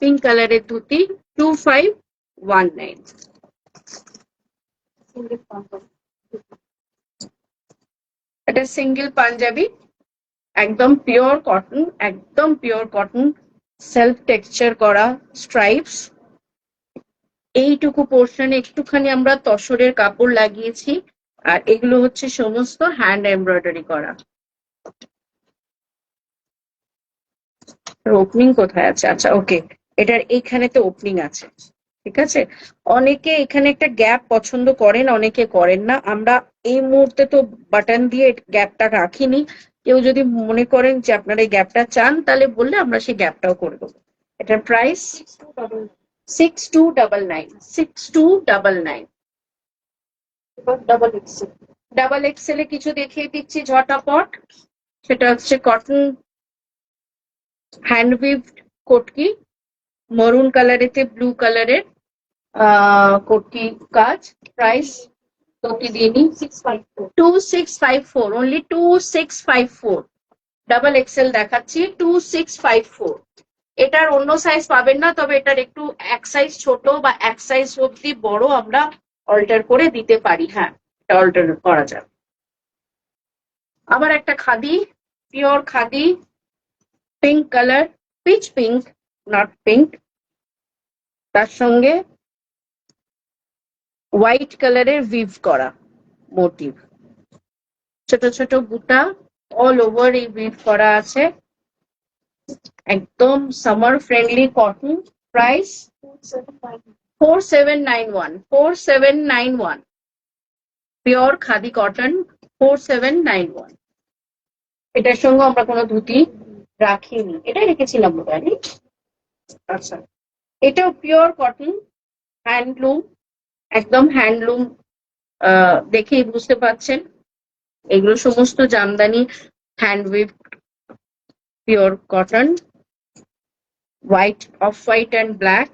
পিঙ্ক কালারের ধুতি 2519। এটা সিঙ্গেল পাঞ্জাবি, একদম পিওর কটন, একদম পিওর কটন, সেলফ টেক্সচার করা স্ট্রাইপস। এইটুকু পোর্শনে একটুখানি আমরা তসরের কাপড় লাগিয়েছি, আর এগুলো হচ্ছে সমস্ত হ্যান্ড এমব্রয়ডারি করা। ওপেনিং কোথায় আছে? আচ্ছা, ওকে, এটার এইখানেতে ওপেনিং আছে, ঠিক আছে। অনেকে এখানে একটা গ্যাপ পছন্দ করেন, অনেকে করেন না। আমরা এই মুহূর্তে তো বাটন দিয়ে গ্যাপটা রাখিনি। কেউ যদি মনে করেন যে আপনারা এই গ্যাপটা চান, তাহলে বললে আমরা সেই গ্যাপটাও করে দেবো। এটার প্রাইস 6299, 6299। ডাবল এক্সেল এ কিছু দেখিয়ে দিচ্ছি ঝটাপট। সেটা হচ্ছে কটন হ্যান্ড উইভড কোটকি, মরুন কালারেতে ব্লু কালারের কোটকি কাজ। প্রাইস কোটকি দিয়ে নি 2654, অনলি 2654। ডাবল এক্সেল দেখাচ্ছি 2654। এটার অন্য সাইজ পাবেন না, তবে এটার একটু এক সাইজ ছোট বা এক সাইজ অব্দি বড় আমরা অল্টার করে দিতে পারি। হ্যাঁ, এটা অল্টার করা যাবে। আবার একটা khadi, pure khadi, pink colour, pitch pink, not pink, তার সঙ্গে হোয়াইট কালারের উইভ করা মোটিভ, ছোট ছোট বুটা অল ওভার এই উইভ করা আছে। একদম summer friendly cotton. Price 4791, 4791। Pure khadi cotton, 4791। এটার সঙ্গে আমরা কোনো ধুতি রাখিনি, এটাই রেখেছিলাম বোধ হয়। আচ্ছা, এটাও পিওর কটন, হ্যান্ডলুম, একদম হ্যান্ডলুম, দেখেই বুঝতে পারছেন। এগুলো সমস্ত Jamdani hand weave pure cotton, white, of white and black,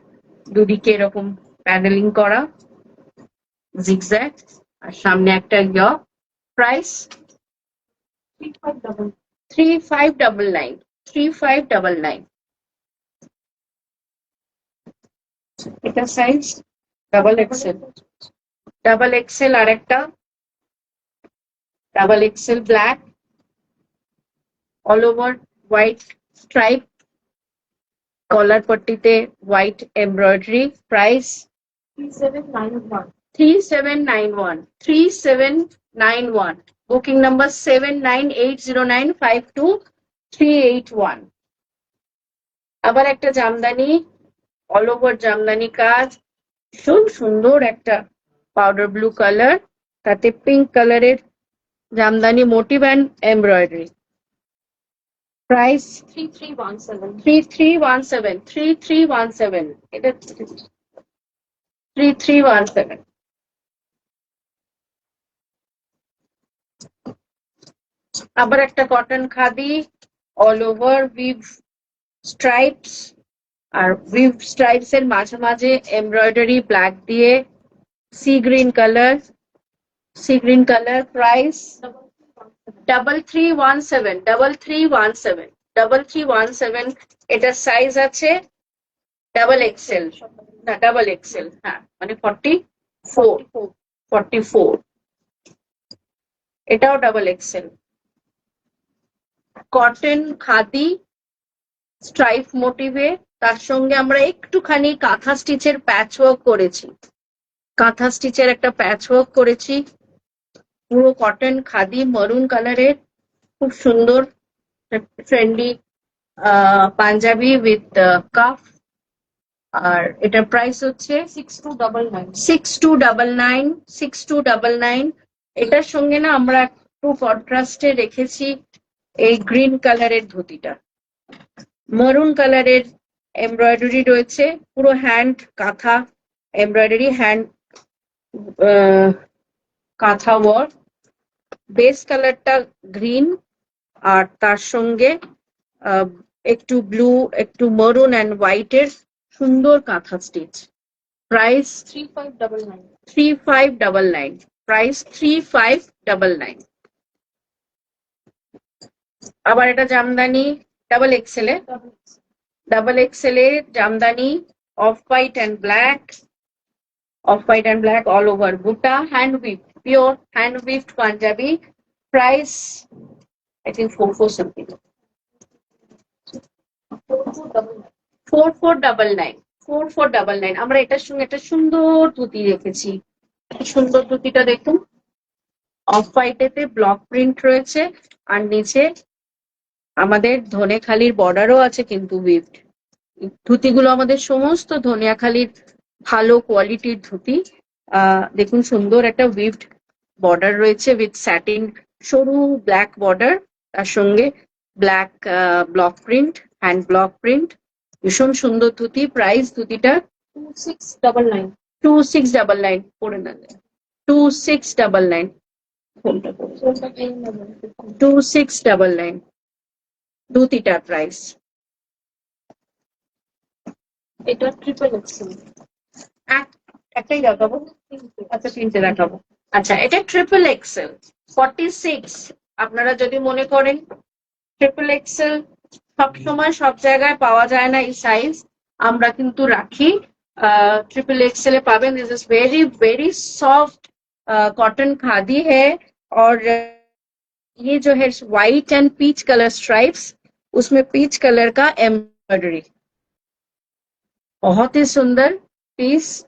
দুদিকে এরকম প্যানেলিং করা জিগজ্যাগ, আর সামনে একটা ইয়ক। প্রাইস 3599, 3599। এটা size double XL, double XL. আর একটা double XL black, all over white stripe, collar পট্টিতে white embroidery. Price 3791, 3791, 3791। Booking number 7980952381। আবার একটা জামদানি, অল ওভার জামদানি কাজ, ভীষণ সুন্দর একটা পাউডার ব্লু কালার, তাতে পিঙ্ক কালারের Jamdani motif and embroidery. Price 3317, 3317, 3317। এটা 3317। আবার একটা cotton khadi, all over weave stripes, আর উইভ স্ট্রাইপস এর মাঝে মাঝে এমব্রয়ডারি ব্ল্যাক দিয়ে, sea green colour, sea green colour. Price 3317, 3317, 3317। এটার সাইজ আছে ডাবল এক্সেল, না ডাবল এক্সেল, হ্যাঁ, মানে 44, 44। এটাও double XL, cotton khadi stripe মোটিভে, তার সঙ্গে আমরা একটুখানি কাঁথা স্টিচের প্যাচ ওয়ার্ক করেছি, কাঁথা স্টিচের একটা প্যাচ ওয়ার্ক করেছি। পুরো কটন খাদি মারুন কালারের, খুব সুন্দর ট্রেন্ডি পাঞ্জাবি উইথ কাফ। আর এটার প্রাইস হচ্ছে 6299, 6299, 6299। এটার সঙ্গে না আমরা একটু কন্ট্রাস্টে রেখেছি এই গ্রিন কালারের ধুতিটা, মারুন কালারের এমব্রয়ডারি রয়েছে, পুরো হ্যান্ড কাঁথা এমব্রয়ডারি, হ্যান্ড কাঁথা ওয়ার্ক। বেস কালারটা গ্রিন, আর তার সঙ্গে একটু ব্লু, একটু মারুন অ্যান্ড হোয়াইটের সুন্দর কাঁথা স্টিচ। প্রাইস 3599, 3599। প্রাইস 3599। আবার এটা জামদানি ডাবল এক্সেল এ, ডাবল এক্সেল এ Jamdani, off white and black, off white and black, all over বুটা, hand weave, pure hand weaved পাঞ্জাবি। Price I think 44 something. 4499. 4499. আমরা এটার সঙ্গে একটা সুন্দর ধুতি রেখেছি। সুন্দর ধুতিটা দেখুন, অফ হোয়াইটেতে ব্লক প্রিন্ট রয়েছে আর নিচে আমাদের ধনেখালির বর্ডারও আছে কিন্তু উইভড। ধুতিগুলো আমাদের সমস্ত ধনিয়াখালির ভালো কোয়ালিটির ধুতি। দেখুন সুন্দর একটা উইভড বর্ডার রয়েছে উইথ স্যাটিন সরু ব্ল্যাক বর্ডার, তার সঙ্গে black block print, hand block print. ভীষণ সুন্দর ধুতি। প্রাইস ধুতিটা 2699. 2699 পড়ে না, 2699 কোনটা পড়ে? 2699 ধুতিটার প্রাইস। এটা ট্রিপল এক্সেল। একটাই দেখাবো, আচ্ছা তিনটে দেখাবো। আচ্ছা, এটা ট্রিপল এক্সেল 46। আপনারা যদি মনে করেন ট্রিপল এক্সেল সবসময় সব জায়গায় পাওয়া যায় না এই সাইজ, আমরা কিন্তু রাখি। ट्रिपल एक्सेल पावें। This is very very soft cotton khadi है और ये जो है white and peach colour stripes, उसमें पीच कलर का एम्ब्रॉयडरी, बहुत ही सुंदर पीस।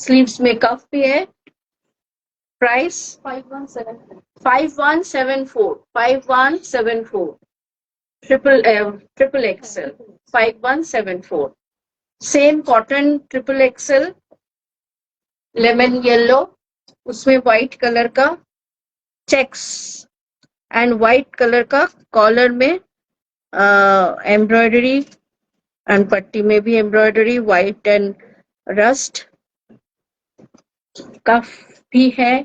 स्लीव्स में कफ भी है। Price 5174 5174 triple XL 5174। Same cotton triple XL lemon yellow, उसमें व्हाइट कलर का चेक्स एंड व्हाइट कलर का कॉलर में एम्ब्रॉयडरी एंड पट्टी में भी एम्ब्रॉयडरी, व्हाइट एंड रस्ट। कफ भी है।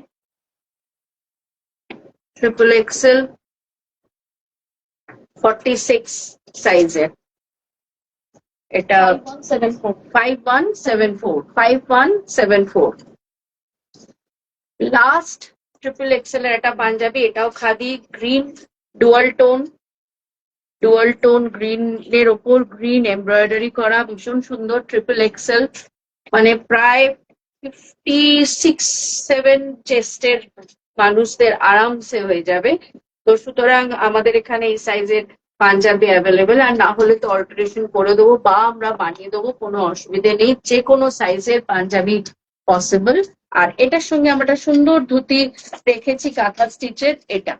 ट्रिपल एक्सेल 46 साइज है। এটা 5174 লাস্ট ট্রিপল এক্সেল এর একটা পাঞ্জাবি, এটাও khadi, green dual tone green এর ওপর গ্রিন এমব্রয়ডারি করা, ভীষণ সুন্দর। ট্রিপল এক্সেল মানে প্রায় 56-7 চেস্টের মানুষদের আরামসে হয়ে যাবে। তো সুতরাং আমাদের এখানে এই সাইজের পাঞ্জাবি অ্যাভেলেবেল, আর না হলে তো অল্টারেশন করে দেবো বা আমরা বানিয়ে দেবো, কোনো অসুবিধে নেই। যে কোনো সাইজের পাঞ্জাবি পসিবল। আর এটার সঙ্গে আমরা একটা সুন্দর ধুতি রেখেছি কাঁথা স্টিচের। এটা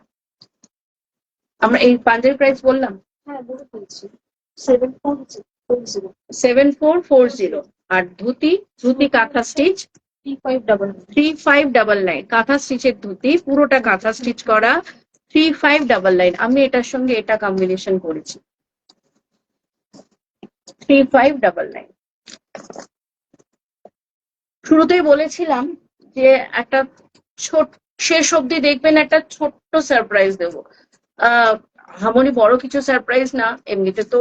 আমরা এই পাঞ্জাবি প্রাইস বললাম, হ্যাঁ বলে ফেলছি 7440 7440। আর ধুতি কাঁথা স্টিচ 3599 কাঁথা স্টিচের ধুতি, পুরোটা কাঁথা স্টিচ করা 3599। আমি এটার সঙ্গে এটা কম্বিনেশন করেছি 3599। শুরুতেই বলেছিলাম যে একটা ছোট শেষ অব্দি দেখবেন, একটা ছোট্ট সারপ্রাইজ দেবো। হামনি বড় কিছু সারপ্রাইজ না, এমনিতে তো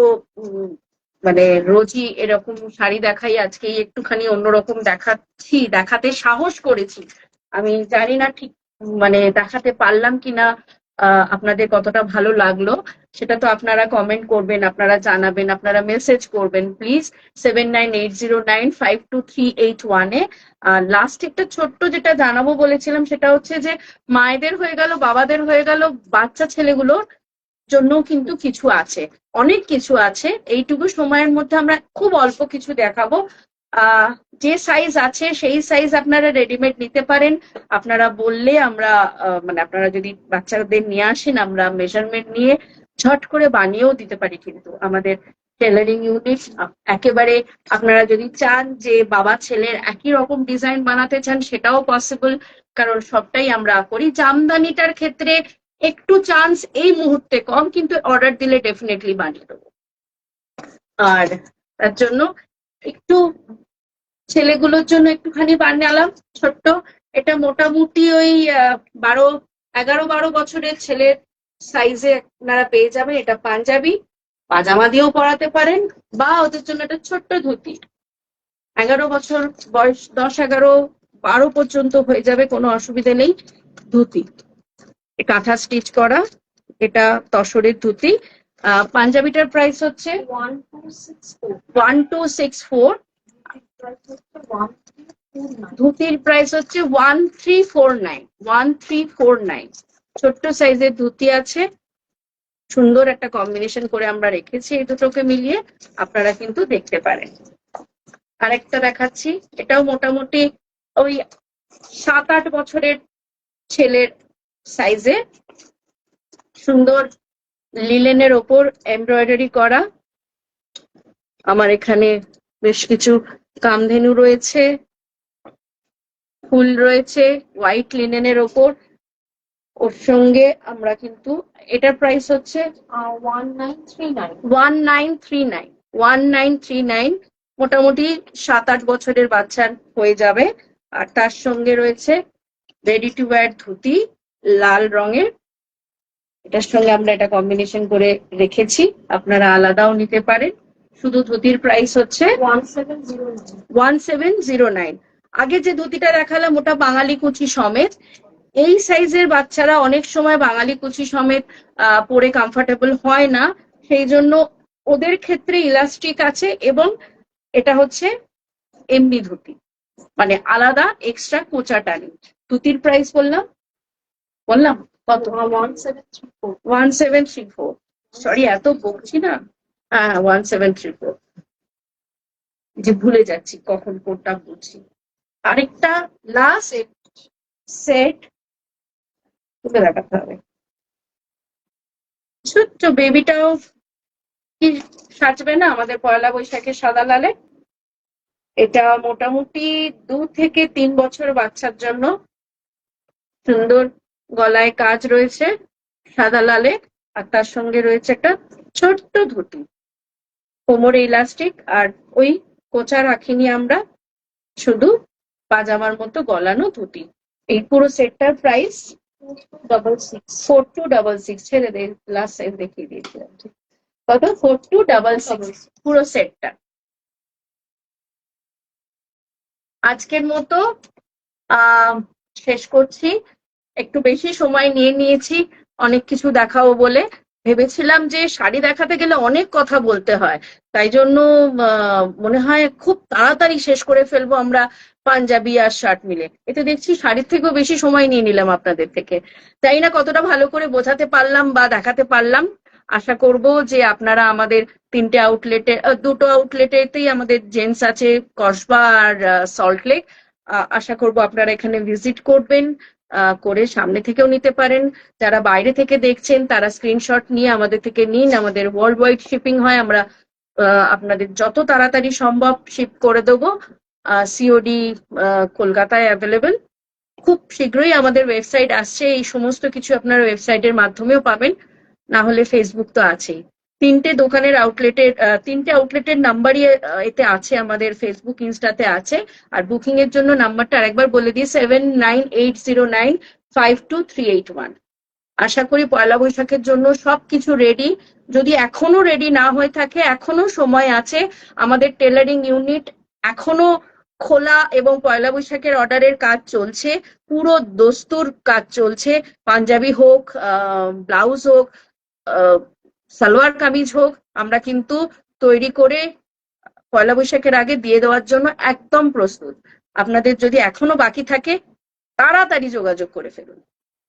মানে রোজই এরকম শাড়ি দেখাই, আজকে একটুখানি অন্যরকম দেখাতে সাহস করেছি। আমি জানি না ঠিক মানে দেখাতে পারলাম কিনা, আপনাদের কতটা ভালো লাগলো সেটা তো আপনারা কমেন্ট করবেন, আপনারা জানাবেন, আপনারা মেসেজ করবেন প্লিজ 7980952381 এ। লাস্ট একটা ছোট্ট যেটা জানাবো বলেছিলাম সেটা হচ্ছে যে মায়েদের হয়ে গেল, বাবাদের হয়ে গেল, বাচ্চা ছেলেগুলোর জন্য কিন্তু কিছু আছে, অনেক কিছু আছে। এইটুকু সময়ের মধ্যে আমরা খুব অল্প কিছু দেখাবো। যে সাইজ আছে সেই সাইজ আপনারা রেডিমেড নিতে পারেন। আপনারা বললে আমরা মানে আপনারা যদি বাচ্চাদের নিয়ে আসেন, আমরা মেজারমেন্ট নিয়ে ঝট করে বানিয়েও দিতে পারি। কিন্তু আমাদের টেলারিং ইউনিট একেবারে, আপনারা যদি চান যে বাবা ছেলের একই রকম ডিজাইন বানাতে চান সেটাও পসিবল, কারণ সবটাই আমরা করি। জামদানিটার ক্ষেত্রে একটু চান্স এই মুহূর্তে কম, কিন্তু অর্ডার দিলে ডেফিনেটলি বানিয়ে দেবো। আর তার জন্য একটু ছেলেগুলোর জন্য একটুখানি বানালাম ছোট্ট। এটা মোটামুটি ওই 11-12 বছরের ছেলের সাইজে আপনারা পেয়ে যাবেন। এটা পাঞ্জাবি, পাজামা দিয়েও পরাতে পারেন, বা ওদের জন্য একটা ছোট্ট ধুতি। 11 বছর বয়স, 10-11-12 পর্যন্ত হয়ে যাবে, কোনো অসুবিধা নেই। ধুতি কাঁথা স্টিচ করা, এটা তসরের ধুতি। পাঞ্জাবিটার প্রাইস হচ্ছে 1264। ধুতির প্রাইস হচ্ছে 1349। ছোট্ট সাইজের ধুতি আছে, সুন্দর একটা কম্বিনেশন করে আমরা রেখেছি এই দুটোকে মিলিয়ে, আপনারা কিন্তু দেখতে পারেন। আরেকটা দেখাচ্ছি, এটাও মোটামুটি ওই 7-8 বছরের ছেলের সাইজে, সুন্দর লিলেনের ওপর এমব্রয়ডারি করা। আমার এখানে বেশ কিছু কামধেনু রয়েছে, ফুল রয়েছে হোয়াইট লিনেনের ওপর। ওর সঙ্গে আমরা কিন্তু এটার প্রাইস হচ্ছে 1939 মোটামুটি 7-8 বছরের বাচ্চার হয়ে যাবে। আর তার সঙ্গে রয়েছে রেডি টু ওয়্যার ধুতি লাল রঙের, এটার সঙ্গে আমরা এটা কম্বিনেশন করে রেখেছি, আপনারা আলাদাও নিতে পারেন। শুধু ধুতির প্রাইস হচ্ছে 1709। আগে যে ধুতিটা দেখালাম ওটা বাঙালি কুচি সমেত। এই সাইজের বাচ্চারা অনেক সময় বাঙালি কুচি সমেত পরে কমফোর্টেবল হয় না, সেই জন্য ওদের ক্ষেত্রে ইলাস্টিক আছে, এবং এটা হচ্ছে এমনি ধুতি, মানে আলাদা এক্সট্রা কোঁচা টানি। ধুতির প্রাইস বললাম কত? 1734। সরি, এত বকছি না। হ্যাঁ, 1734, যে ভুলে যাচ্ছি কখন কোনটা বলছি। আরেকটা লাস্ট সেট তুলে দেখাতে হবে। ছোট্ট বেবিটাও কি সাজবে না আমাদের পয়লা বৈশাখের সাদা লালে? এটা মোটামুটি 2 থেকে 3 বছর বাচ্চার জন্য। সুন্দর গলায় কাজ রয়েছে সাদা লালে, আর তার সঙ্গে রয়েছে একটা ছোট্ট ধুতি, কোমরে ইলাস্টিক, আর ওই কোঁচা রাখিনি আমরা, শুধু পাজামার মতো গলানো ধুতি। এই পুরো সেটটার প্রাইস 4266। ছেড়ে দে, লাস্ট সাইজ দেখিয়ে দিয়েছিলাম। কত? 4266 পুরো সেটটা। আজকের মতো শেষ করছি, একটু বেশি সময় নিয়ে নিয়েছি অনেক কিছু দেখাবো বলে। ভেবেছিলাম যে শাড়ি দেখাতে গেলে অনেক কথা বলতে হয়, তাই জন্য মনে হয় খুব তাড়াতাড়ি শেষ করে ফেলবো আমরা পাঞ্জাবি আর শার্ট মিলে। এতে দেখছি শাড়ির থেকেও বেশি সময় নিয়ে নিলাম আপনাদের থেকে। জানি না কতটা ভালো করে বোঝাতে পারলাম বা দেখাতে পারলাম। আশা করব যে আপনারা আমাদের 3টে আউটলেটে, 2টো আউটলেটেতেই আমাদের জেন্টস আছে, কসবা আর সল্টলেক। আশা করব আপনারা এখানে ভিজিট করবেন, করে সামনে থেকেও নিতে পারেন। যারা বাইরে থেকে দেখছেন তারা স্ক্রিনশট নিয়ে আমাদের থেকে নিন। আমাদের ওয়ার্ল্ড ওয়াইড শিপিং হয়, আমরা আপনাদের যত তাড়াতাড়ি সম্ভব শিপ করে দেবো। সিওডি কলকাতায় অ্যাভেলেবেল। খুব শীঘ্রই আমাদের ওয়েবসাইট আসছে, এই সমস্ত কিছু আপনারা ওয়েবসাইটের মাধ্যমেও পাবেন, না হলে ফেসবুক তো আছেই। 3টে দোকানের আউটলেটের 3টে আউটলেটের নাম্বারই এতে আছে, আমাদের ফেসবুক ইনস্টাতে আছে। আর বুকিং এর জন্য নাম্বারটা আরেকবার বলে দিই, 7980952381। আশা করি পয়লা বৈশাখের জন্য সবকিছু রেডি। যদি এখনো রেডি না হয়ে থাকে, এখনো সময় আছে। আমাদের টেলারিং ইউনিট এখনো খোলা এবং পয়লা বৈশাখের অর্ডারের কাজ চলছে, পুরো দস্তুর কাজ চলছে। পাঞ্জাবি হোক, ব্লাউজ হোক, সালোয়ার কামিজ হোক, আমরা কিন্তু তৈরি করে পয়লা বৈশাখের আগে দিয়ে দেওয়ার জন্য একদম প্রস্তুত। আপনাদের যদি এখনো বাকি থাকে তাড়াতাড়ি যোগাযোগ করে ফেলুন।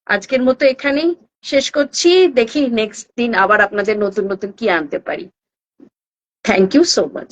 আজকের মতো এখানেই শেষ করছি, দেখি নেক্সট দিন আবার আপনাদের নতুন নতুন কি আনতে পারি। Thank you so much.